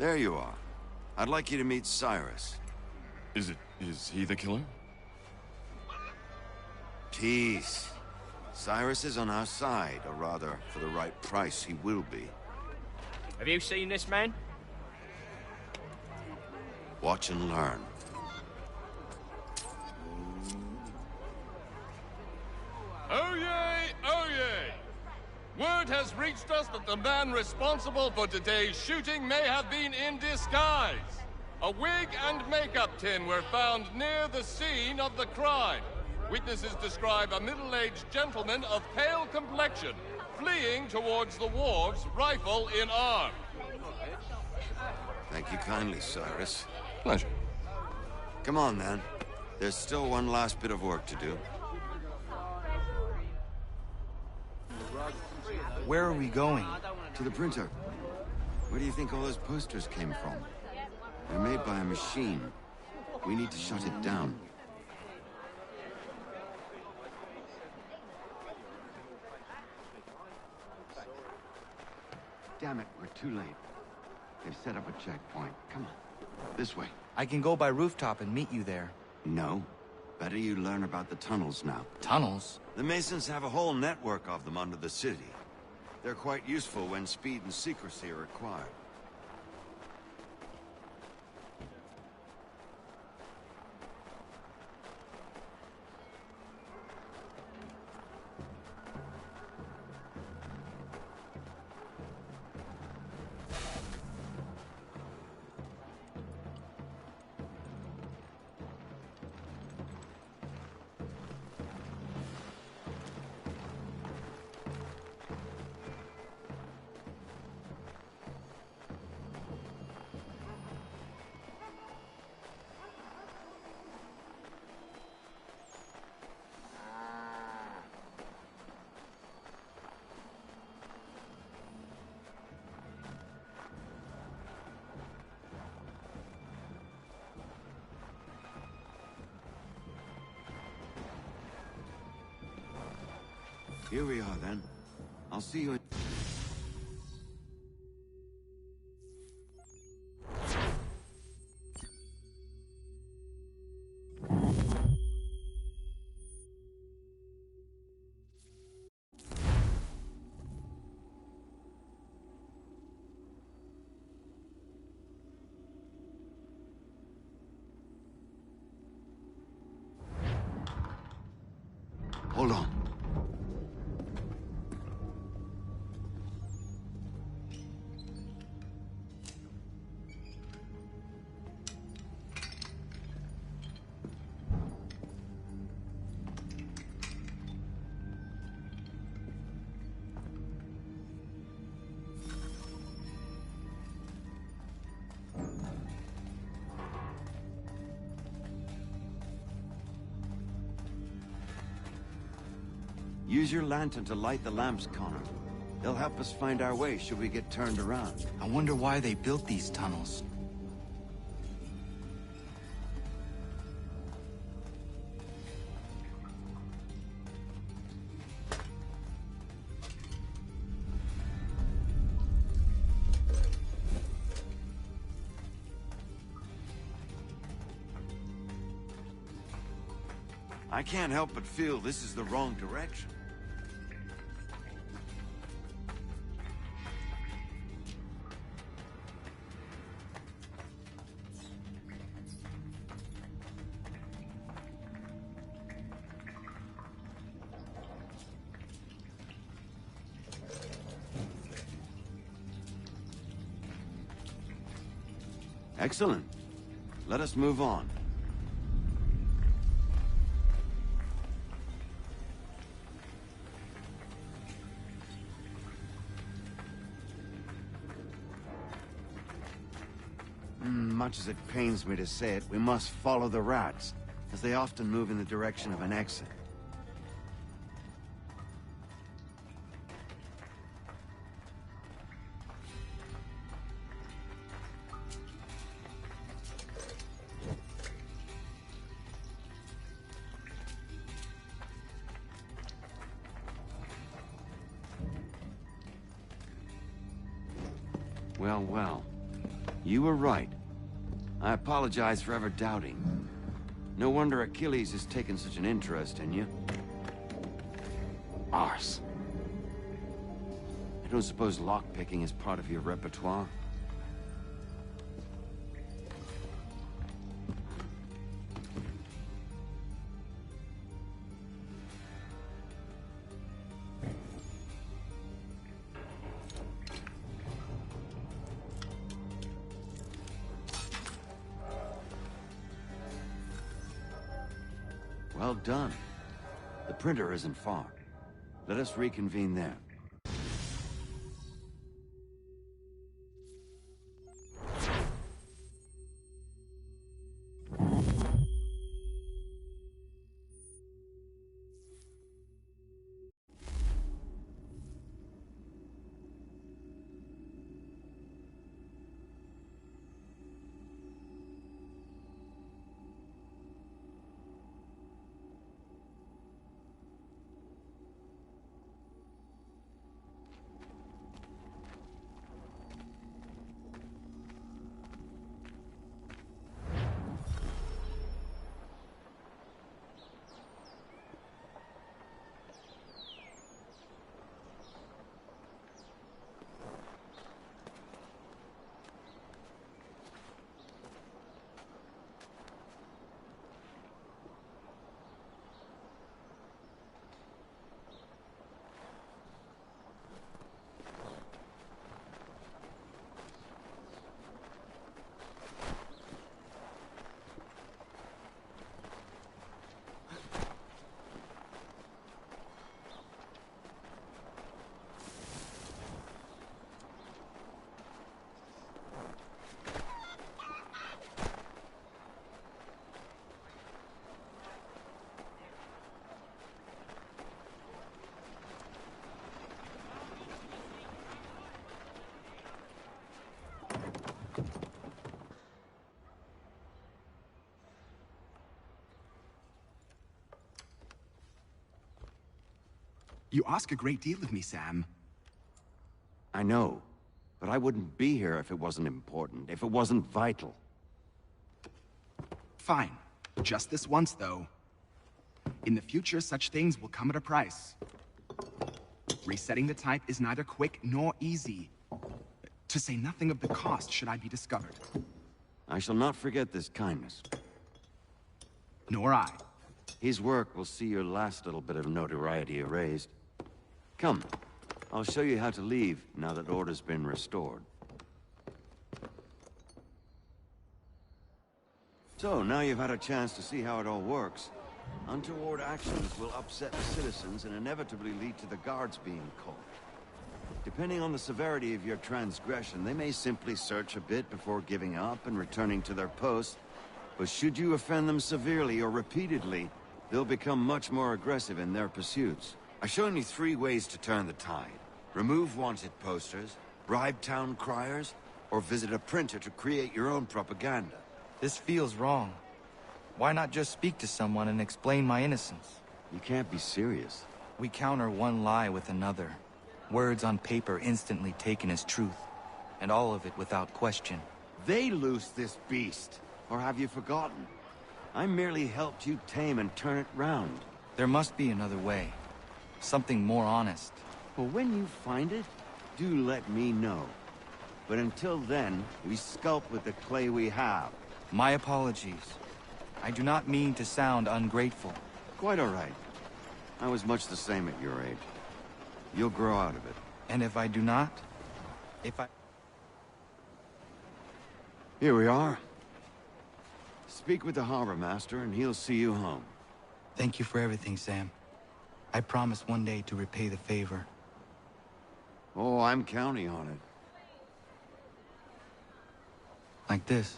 There you are. I'd like you to meet Cyrus. Is he the killer? Peace. Cyrus is on our side, or rather, for the right price, he will be. Have you seen this man? Watch and learn. Oh yay! Oh yay! Word has reached us that the man responsible for today's shooting may have been in disguise. A wig and makeup tin were found near the scene of the crime. Witnesses describe a middle-aged gentleman of pale complexion fleeing towards the wharves, rifle in arm. Thank you kindly, Cyrus. Pleasure. Come on, then. There's still one last bit of work to do. Where are we going? To the printer. Where do you think all those posters came from? They're made by a machine. We need to shut it down. Damn it, we're too late. They've set up a checkpoint. Come on. This way. I can go by rooftop and meet you there. No. Better you learn about the tunnels now. Tunnels? The Masons have a whole network of them under the city. They're quite useful when speed and secrecy are required. Here we are, then. I'll see you in... Hold on. Use your lantern to light the lamps, Connor. They'll help us find our way should we get turned around. I wonder why they built these tunnels. I can't help but feel this is the wrong direction. Excellent. Let us move on. Much as it pains me to say it, we must follow the rats, as they often move in the direction of an exit. Well, well. You were right. I apologize for ever doubting. No wonder Achilles has taken such an interest in you. Arse. I don't suppose lockpicking is part of your repertoire? Well done. The printer isn't far. Let us reconvene there. You ask a great deal of me, Sam. I know, but I wouldn't be here if it wasn't important, if it wasn't vital. Fine. Just this once, though. In the future, such things will come at a price. Resetting the type is neither quick nor easy. To say nothing of the cost should I be discovered. I shall not forget this kindness. Nor I. His work will see your last little bit of notoriety erased. Come, I'll show you how to leave now that order's been restored. So, now you've had a chance to see how it all works. Untoward actions will upset the citizens and inevitably lead to the guards being called. Depending on the severity of your transgression, they may simply search a bit before giving up and returning to their posts. But should you offend them severely or repeatedly, they'll become much more aggressive in their pursuits. I've shown you 3 ways to turn the tide. Remove wanted posters, bribe town criers, or visit a printer to create your own propaganda. This feels wrong. Why not just speak to someone and explain my innocence? You can't be serious. We counter one lie with another. Words on paper instantly taken as truth. And all of it without question. They loose this beast. Or have you forgotten? I merely helped you tame and turn it round. There must be another way. Something more honest. Well, when you find it, do let me know. But until then, we sculpt with the clay we have. My apologies. I do not mean to sound ungrateful. Quite all right. I was much the same at your age. You'll grow out of it. And if I do not? Here we are. Speak with the harbor master and he'll see you home. Thank you for everything, Sam. I promise one day to repay the favor. Oh, I'm counting on it. Like this.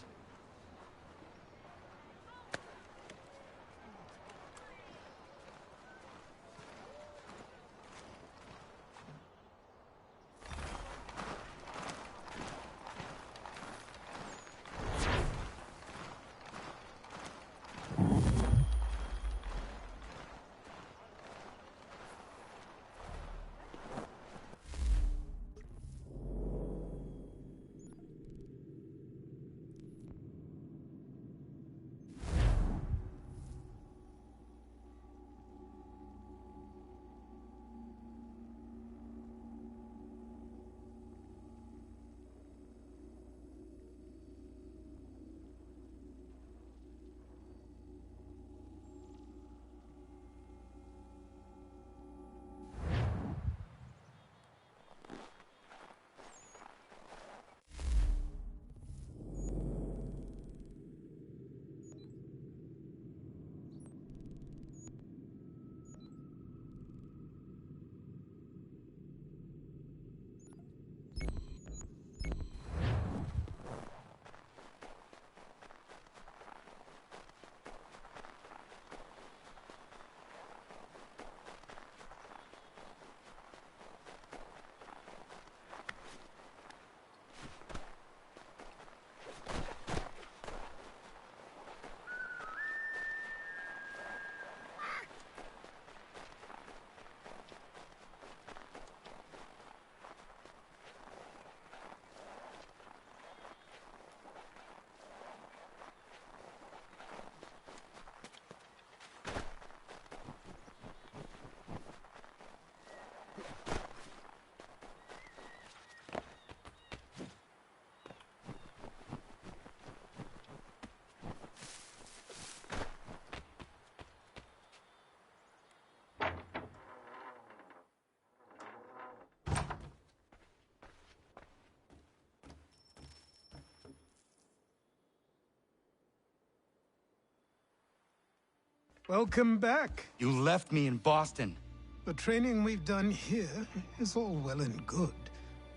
Welcome back. You left me in Boston. The training we've done here is all well and good,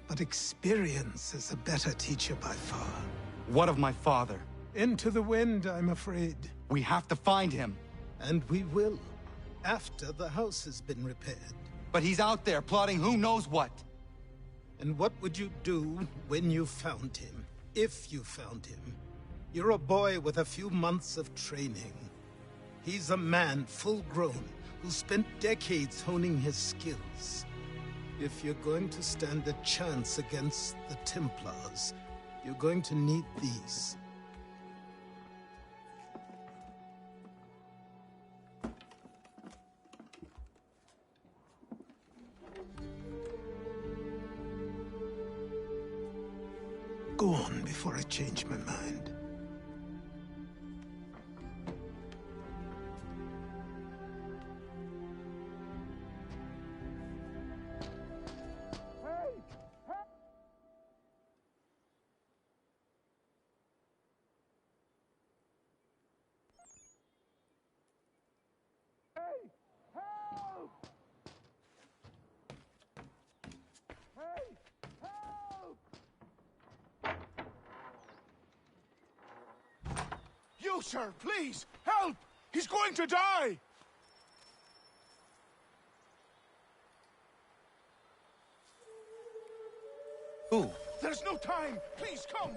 but experience is a better teacher by far. What of my father? Into the wind, I'm afraid. We have to find him. And we will, after the house has been repaired. But he's out there plotting who knows what. And what would you do when you found him? If you found him? You're a boy with a few months of training. He's a man full grown who spent decades honing his skills. If you're going to stand a chance against the Templars, you're going to need these. Go on before I change my mind. You, sir, please, help! He's going to die! Who? There's no time! Please, come!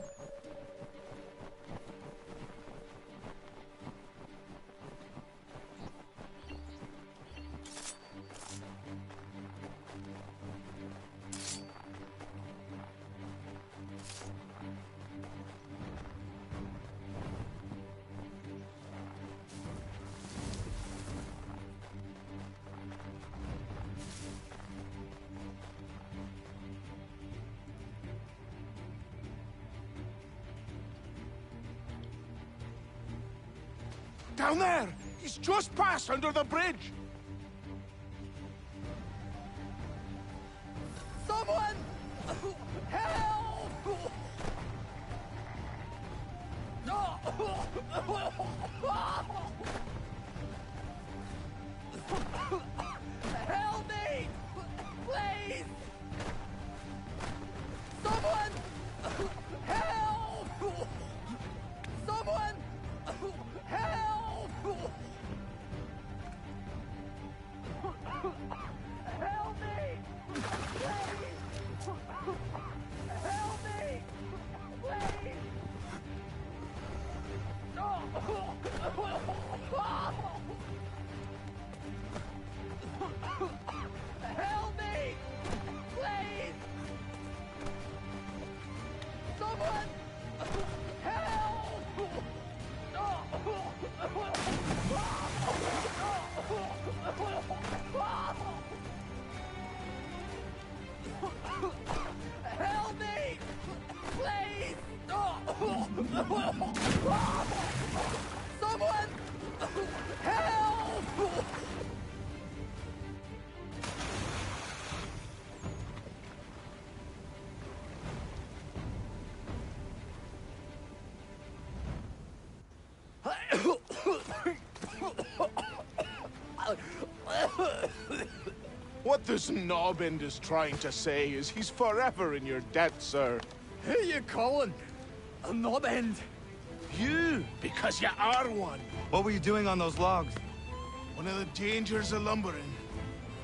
Down there! He's just passed under the bridge! Someone! Help! Help me! Please! Someone! Help! Someone! Help! Help me! Please! Help me! Please! Help me! Please! Someone! Help! Help me! Please! Someone! Help! What this knobbend is trying to say is he's forever in your debt, sir. Who you calling? A knob-end? You, because you are one. What were you doing on those logs? One of the dangers of lumbering.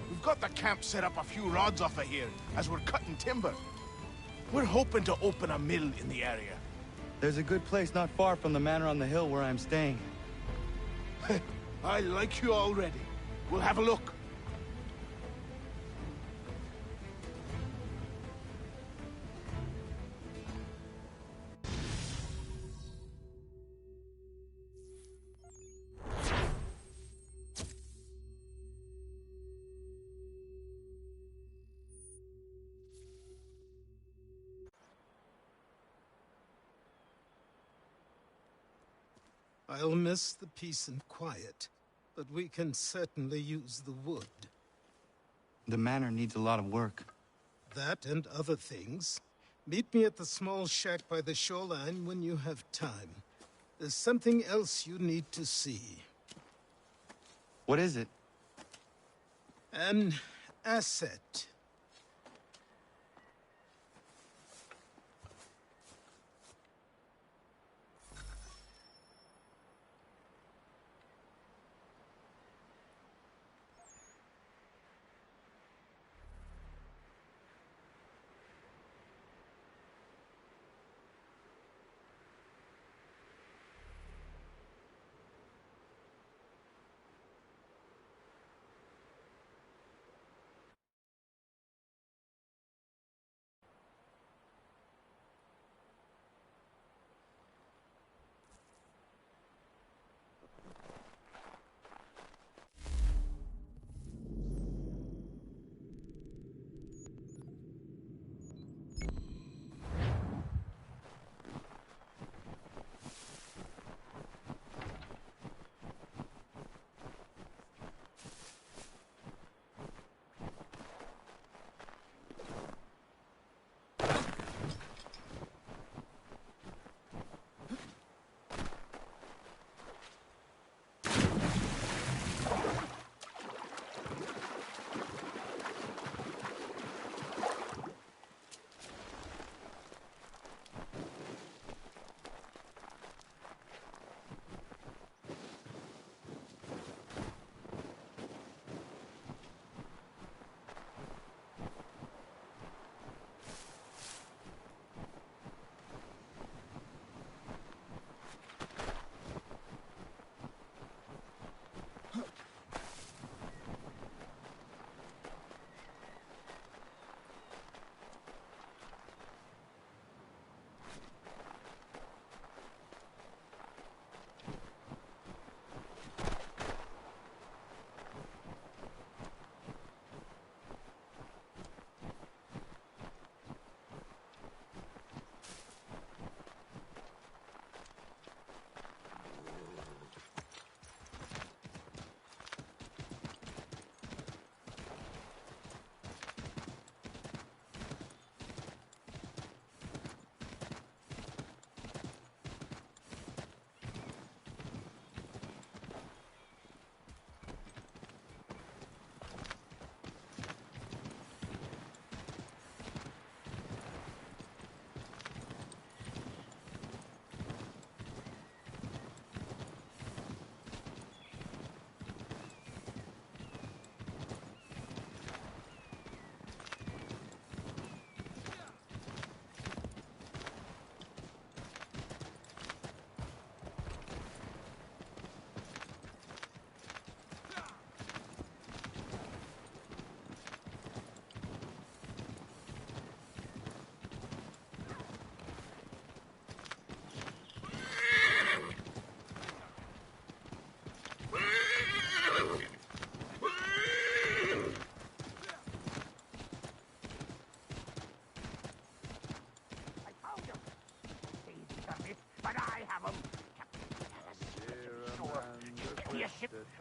We've got the camp set up a few rods off of here, as we're cutting timber. We're hoping to open a mill in the area. There's a good place not far from the manor on the hill where I'm staying. I like you already. We'll have a look. I'll miss the peace and quiet, but we can certainly use the wood. The manor needs a lot of work. That and other things. Meet me at the small shack by the shoreline when you have time. There's something else you need to see. What is it? An asset.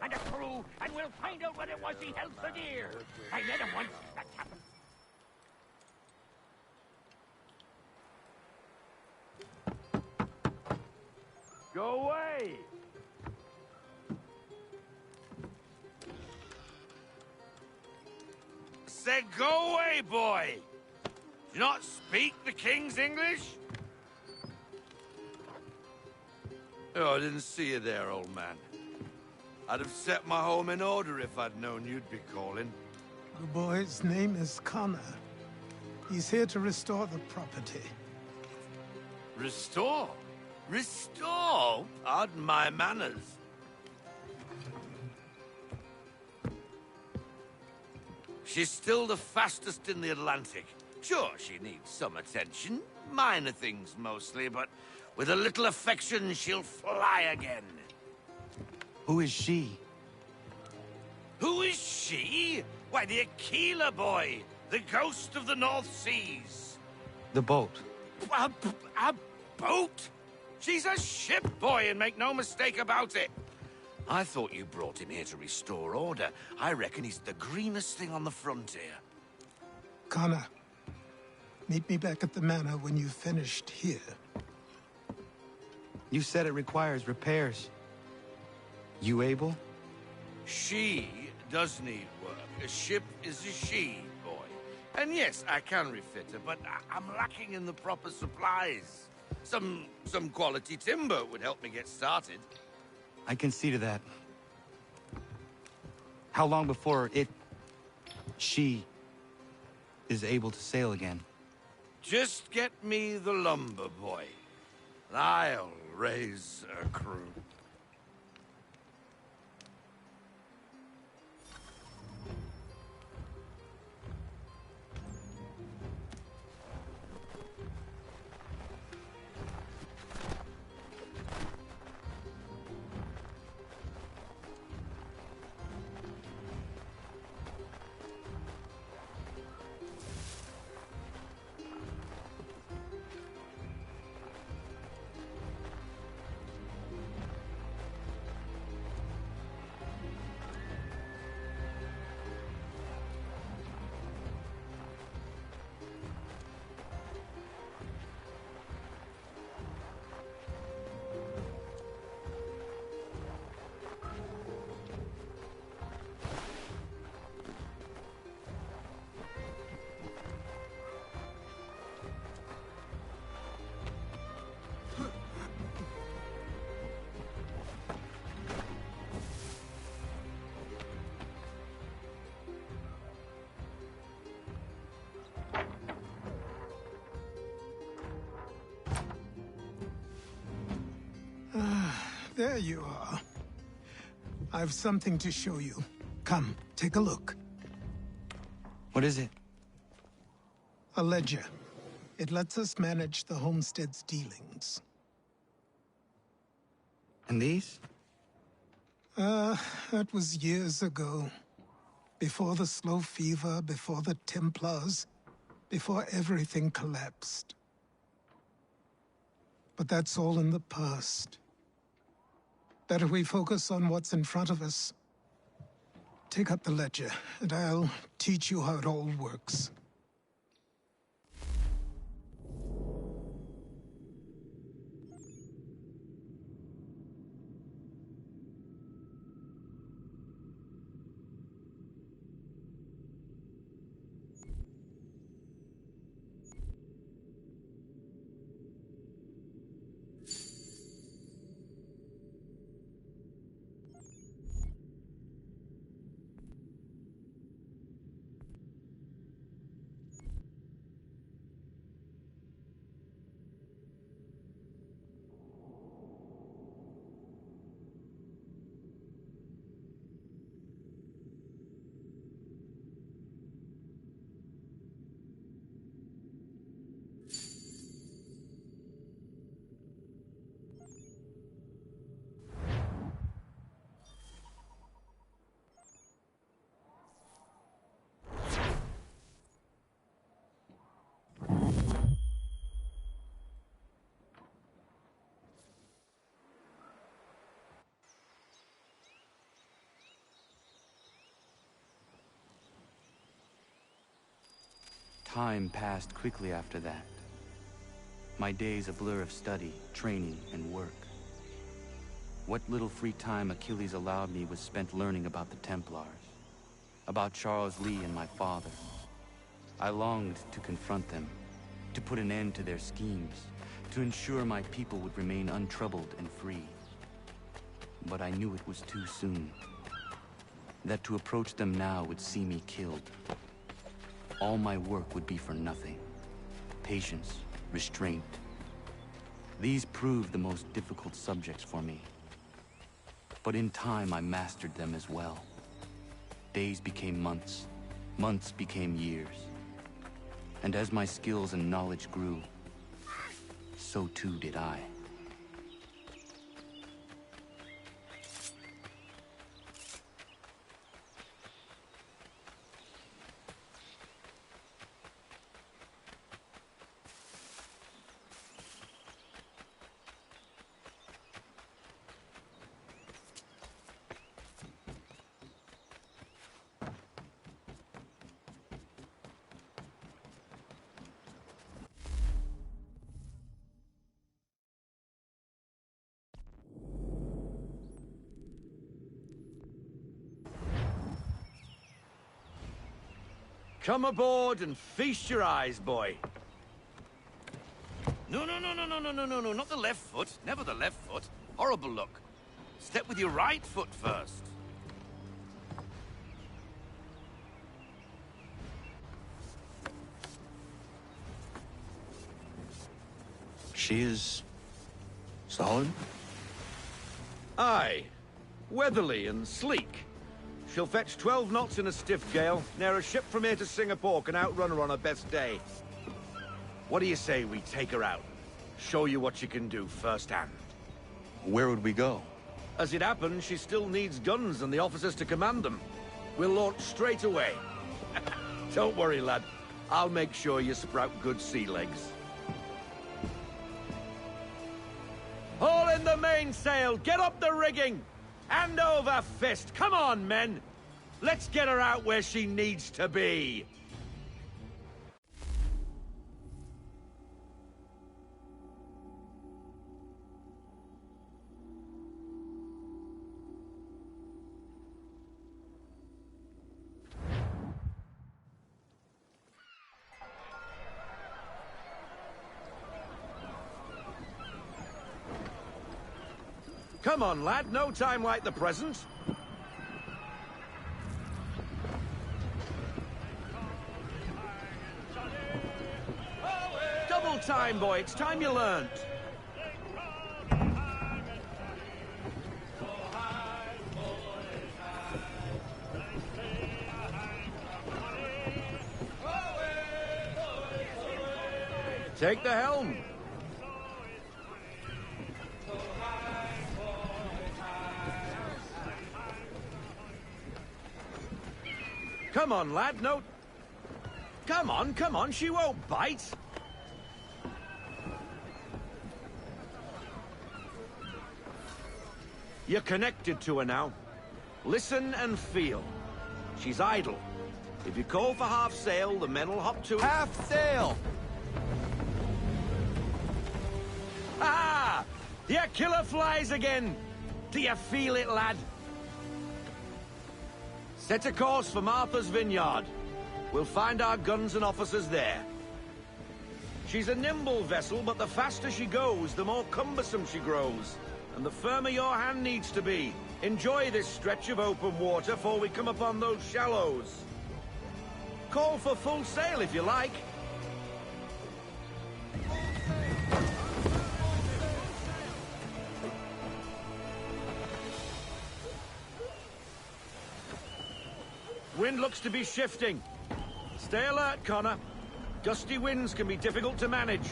And a crew, and we'll find out what it was he held so dear. I met him once. That happened. Go away! Said go away, boy! Do you not speak the King's English? Oh, I didn't see you there, old man. I'd have set my home in order if I'd known you'd be calling. The boy's name is Connor. He's here to restore the property. Restore? Restore? Pardon my manners. She's still the fastest in the Atlantic. Sure, she needs some attention. Minor things mostly, but with a little affection, she'll fly again. Who is she? Who is she? Why, the Aquila boy, the ghost of the North Seas. The boat. A boat? She's a ship boy, and make no mistake about it. I thought you brought him here to restore order. I reckon he's the greenest thing on the frontier. Connor, meet me back at the manor when you've finished here. You said it requires repairs. You able? She does need work. A ship is a she, boy. And yes, I can refit her, but I'm lacking in the proper supplies. Some quality timber would help me get started. I can see to that. How long before she is able to sail again? Just get me the lumber, boy. And I'll raise a crew. There you are. I've something to show you. Come, take a look. What is it? A ledger. It lets us manage the homestead's dealings. And these? That was years ago. Before the Slow Fever, before the Templars, before everything collapsed. But that's all in the past. Better we focus on what's in front of us. Take up the ledger, and I'll teach you how it all works. Time passed quickly after that. My days a blur of study, training, and work. What little free time Achilles allowed me was spent learning about the Templars, about Charles Lee and my father. I longed to confront them, to put an end to their schemes, to ensure my people would remain untroubled and free. But I knew it was too soon, that to approach them now would see me killed. All my work would be for nothing. Patience, restraint. These proved the most difficult subjects for me. But in time, I mastered them as well. Days became months. Months became years. And as my skills and knowledge grew, so too did I. Come aboard and feast your eyes, boy. No, not the left foot. Never the left foot. Horrible look. Step with your right foot first. She is... solid? Aye. Weatherly and sleek. She'll fetch 12 knots in a stiff gale. Ne'er a ship from here to Singapore can outrun her on her best day. What do you say we take her out? Show you what she can do firsthand. Where would we go? As it happens, she still needs guns and the officers to command them. We'll launch straight away. Don't worry, lad. I'll make sure you sprout good sea legs. Haul in the mainsail! Get up the rigging! Hand over fist! Come on, men! Let's get her out where she needs to be! Come on, lad. No time like the present. Double time, boy. It's time you learned. Take the helm. Come on, lad, no... Come on, she won't bite. You're connected to her now. Listen and feel. She's idle. If you call for half sail, the men will hop to... Half sail! Ah! Your killer flies again! Do you feel it, lad? Set a course for Martha's Vineyard. We'll find our guns and officers there. She's a nimble vessel, but the faster she goes, the more cumbersome she grows. And the firmer your hand needs to be. Enjoy this stretch of open water before we come upon those shallows. Call for full sail if you like. Wind looks to be shifting. Stay alert, Connor. Gusty winds can be difficult to manage.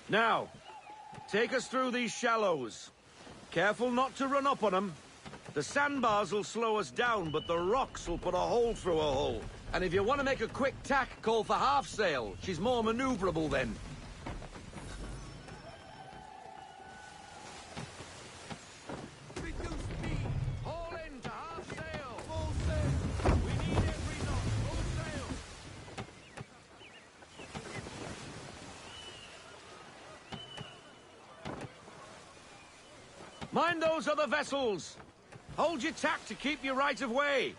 Now, take us through these shallows. Careful not to run up on them. The sandbars will slow us down, but the rocks will put a hole through a hull. And if you want to make a quick tack, call for half sail. She's more maneuverable then. Mind those other vessels! Hold your tack to keep your right of way!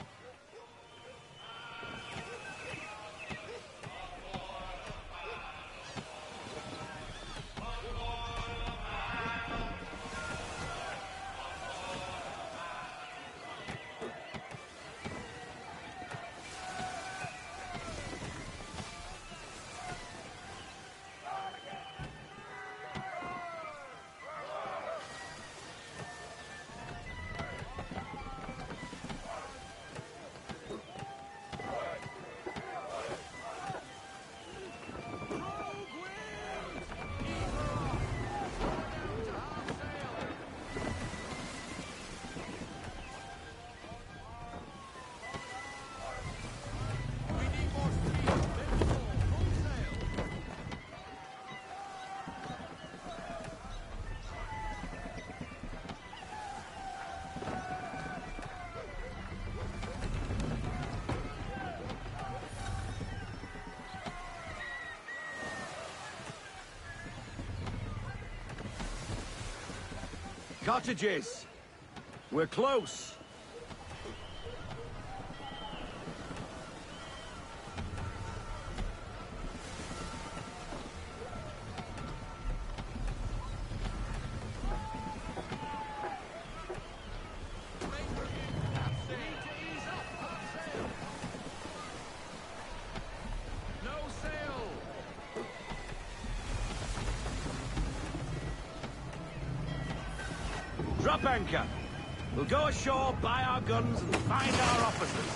Cottages! We're close! Drop anchor. We'll go ashore, buy our guns, and find our officers.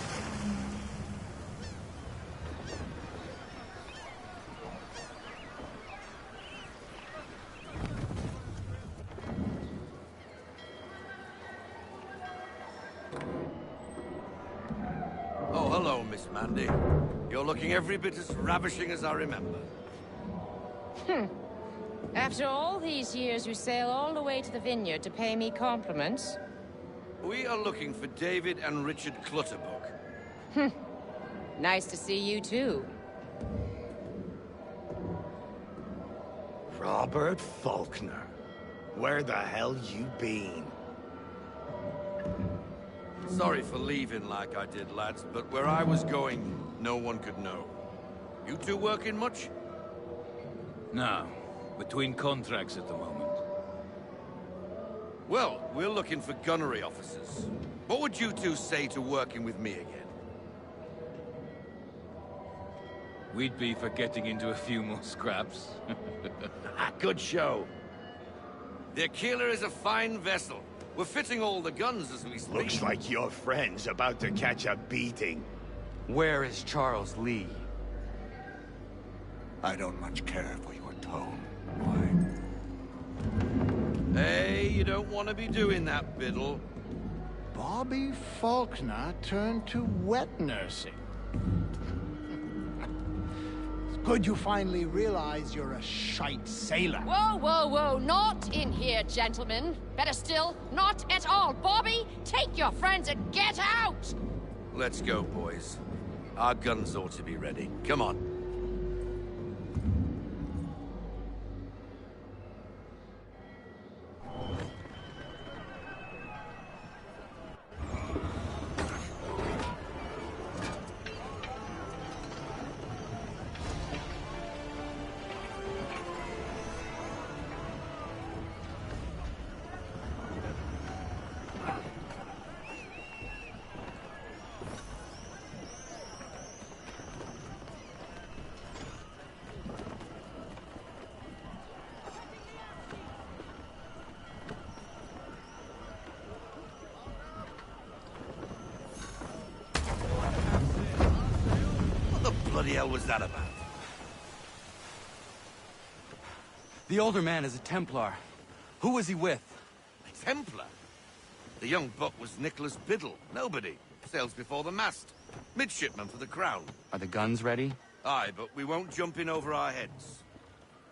Oh, hello, Miss Mandy. You're looking every bit as ravishing as I remember. After all these years, you sail all the way to the vineyard to pay me compliments? We are looking for David and Richard Clutterbuck. Nice to see you, too. Robert Faulkner. Where the hell you been? Sorry for leaving like I did, lads, but where I was going, no one could know. You two working much? No. Between contracts at the moment. Well, we're looking for gunnery officers. What would you two say to working with me again? We'd be for getting into a few more scraps. Good show. The Aquila is a fine vessel. We're fitting all the guns as we speak. Looks like your friend's about to catch a beating. Where is Charles Lee? I don't much care for your tone. Hey, you don't want to be doing that, Biddle. Bobby Faulkner turned to wet nursing. It's good you finally realize you're a shite sailor. Whoa, whoa, whoa, not in here, gentlemen. Better still, not at all. Bobby, take your friends and get out! Let's go, boys. Our guns ought to be ready. Come on. What the hell was that about? The older man is a Templar. Who was he with? A Templar? The young buck was Nicholas Biddle. Nobody. Sails before the mast. Midshipman for the Crown. Are the guns ready? Aye, but we won't jump in over our heads.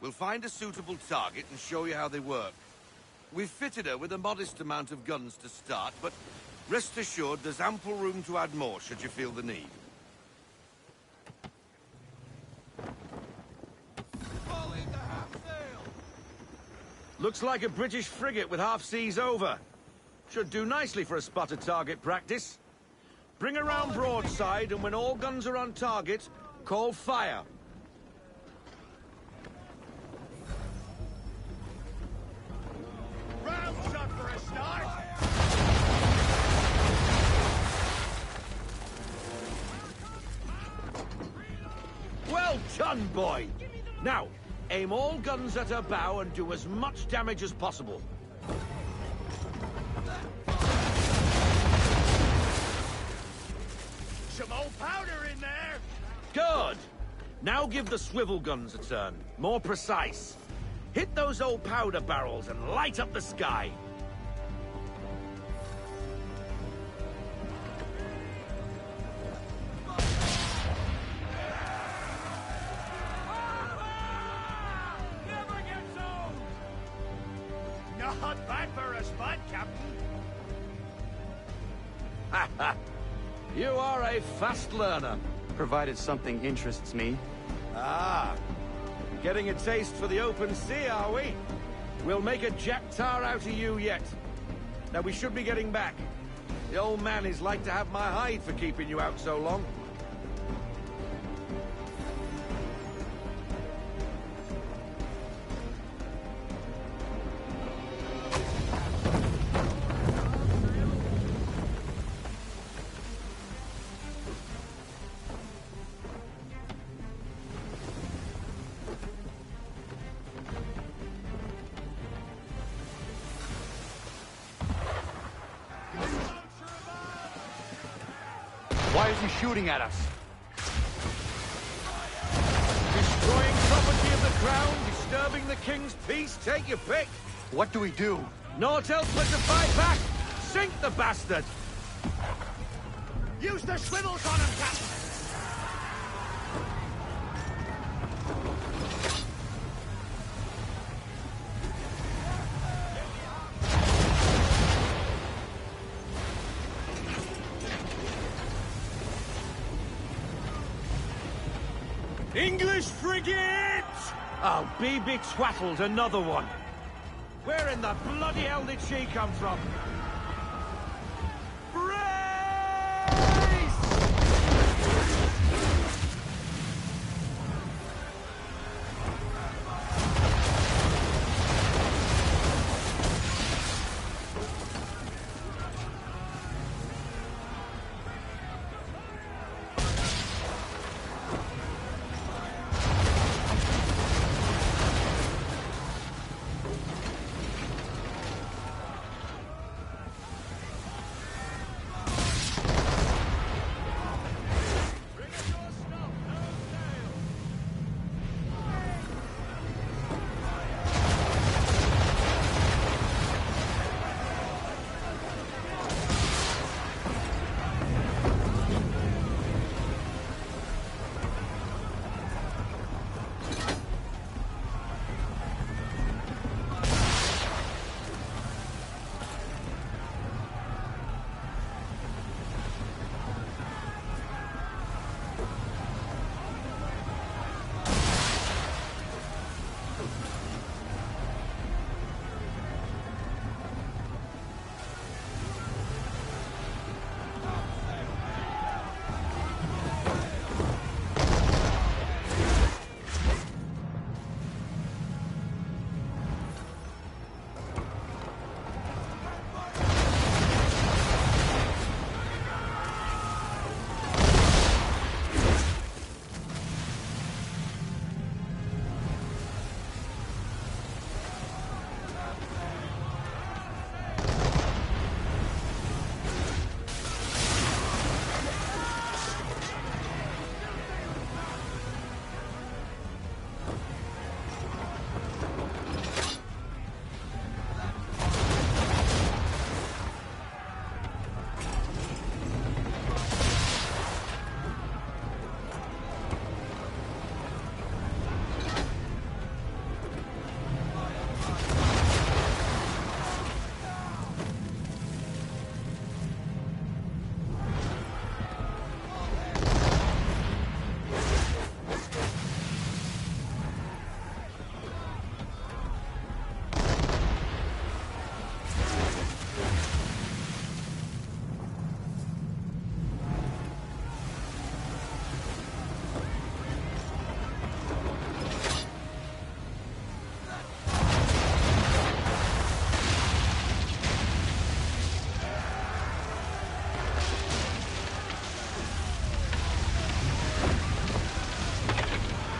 We'll find a suitable target and show you how they work. We've fitted her with a modest amount of guns to start, but rest assured there's ample room to add more should you feel the need. Looks like a British frigate with half seas over. Should do nicely for a spotted target practice. Bring around broadside, and when all guns are on target, call fire. Round shot for a start. Well done, boy! Now, aim all guns at her bow and do as much damage as possible. Some old powder in there. Good! Now give the swivel guns a turn. More precise. Hit those old powder barrels and light up the sky. Not bad for a spot, Captain. You are a fast learner. Provided something interests me. Ah, getting a taste for the open sea, are we? We'll make a jack tar out of you yet. Now we should be getting back. The old man is like to have my hide for keeping you out so long. Why is he shooting at us? Destroying property of the crown, disturbing the king's peace, take your pick. What do we do? Naught else but to fight back. Sink the bastard. Use the swivels on him, Captain! English frigate! Oh, BB Twattle's another one. Where in the bloody hell did she come from?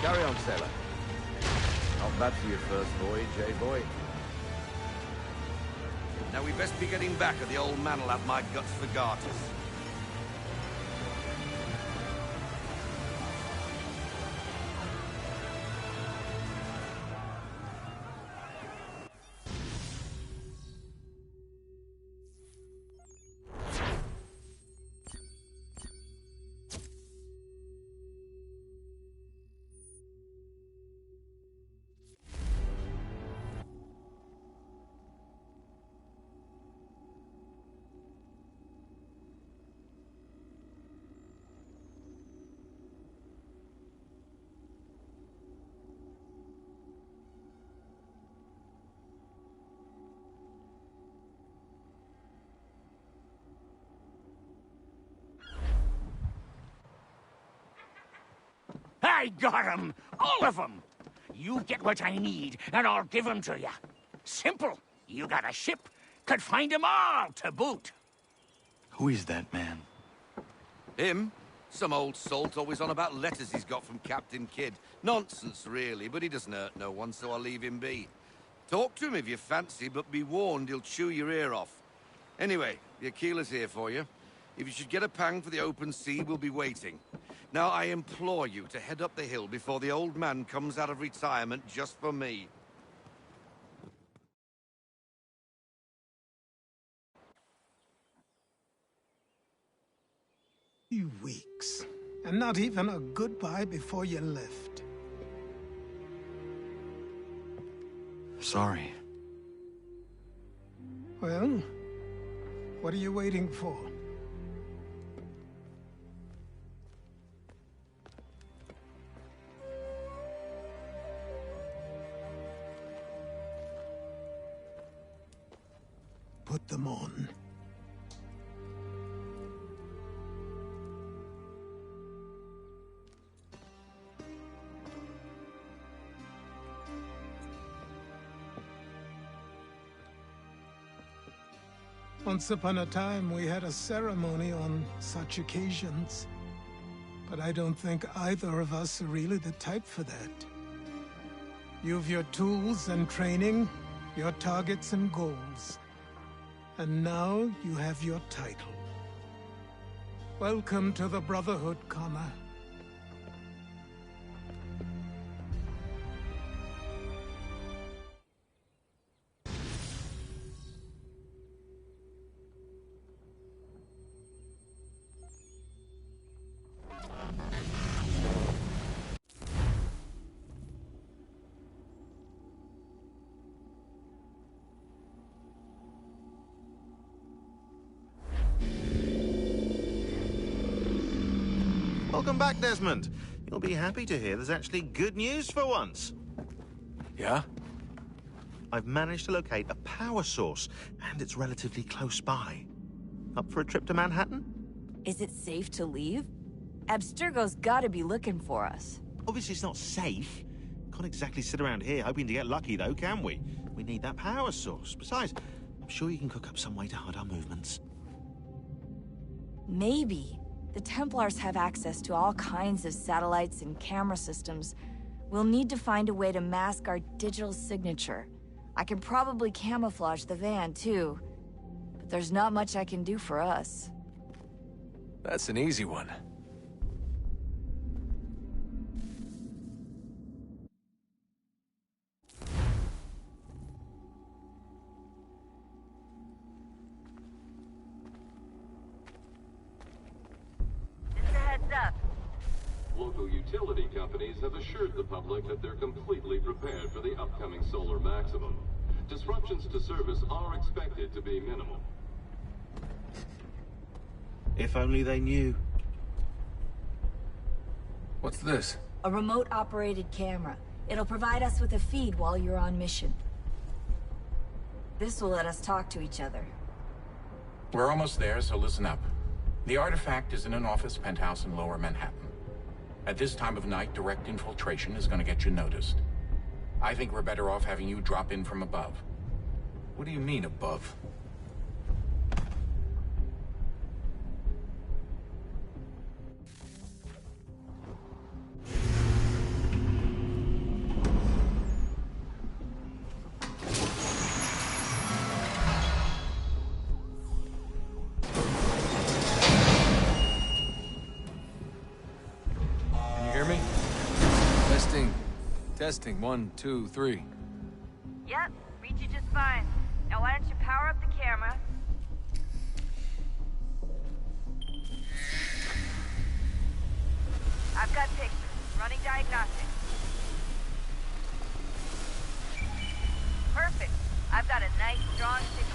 Carry on, sailor. Not bad for your first voyage, eh, boy? Now we best be getting back, or the old man will have my guts for garters. I got 'em! All of 'em! You get what I need, and I'll give 'em to you. Simple. You got a ship, could find 'em all to boot. Who is that man? Him? Some old salt always on about letters he's got from Captain Kidd. Nonsense, really, but he doesn't hurt no one, so I'll leave him be. Talk to him if you fancy, but be warned he'll chew your ear off. Anyway, the Aquila's here for you. If you should get a pang for the open sea, we'll be waiting. Now, I implore you to head up the hill before the old man comes out of retirement just for me. Weeks, and not even a goodbye before you left. Sorry. Well, what are you waiting for? Put them on. Once upon a time, we had a ceremony on such occasions. But I don't think either of us are really the type for that. You've your tools and training, your targets and goals. And now you have your title. Welcome to the Brotherhood, Connor. Welcome back, Desmond. You'll be happy to hear there's actually good news for once. Yeah? I've managed to locate a power source, and it's relatively close by. Up for a trip to Manhattan? Is it safe to leave? Abstergo's gotta be looking for us. Obviously it's not safe. Can't exactly sit around here hoping to get lucky, though, can we? We need that power source. Besides, I'm sure you can cook up some way to hide our movements. Maybe. The Templars have access to all kinds of satellites and camera systems. We'll need to find a way to mask our digital signature. I can probably camouflage the van, too. But there's not much I can do for us. That's an easy one. Local utility companies have assured the public that they're completely prepared for the upcoming solar maximum. Disruptions to service are expected to be minimal. If only they knew. What's this? A remote-operated camera. It'll provide us with a feed while you're on mission. This will let us talk to each other. We're almost there, so listen up. The artifact is in an office penthouse in Lower Manhattan. At this time of night, direct infiltration is going to get you noticed. I think we're better off having you drop in from above. What do you mean, above? Testing, 1, 2, 3. Yep, read you just fine. Now why don't you power up the camera? I've got pictures. Running diagnostics. Perfect. I've got a nice, strong signal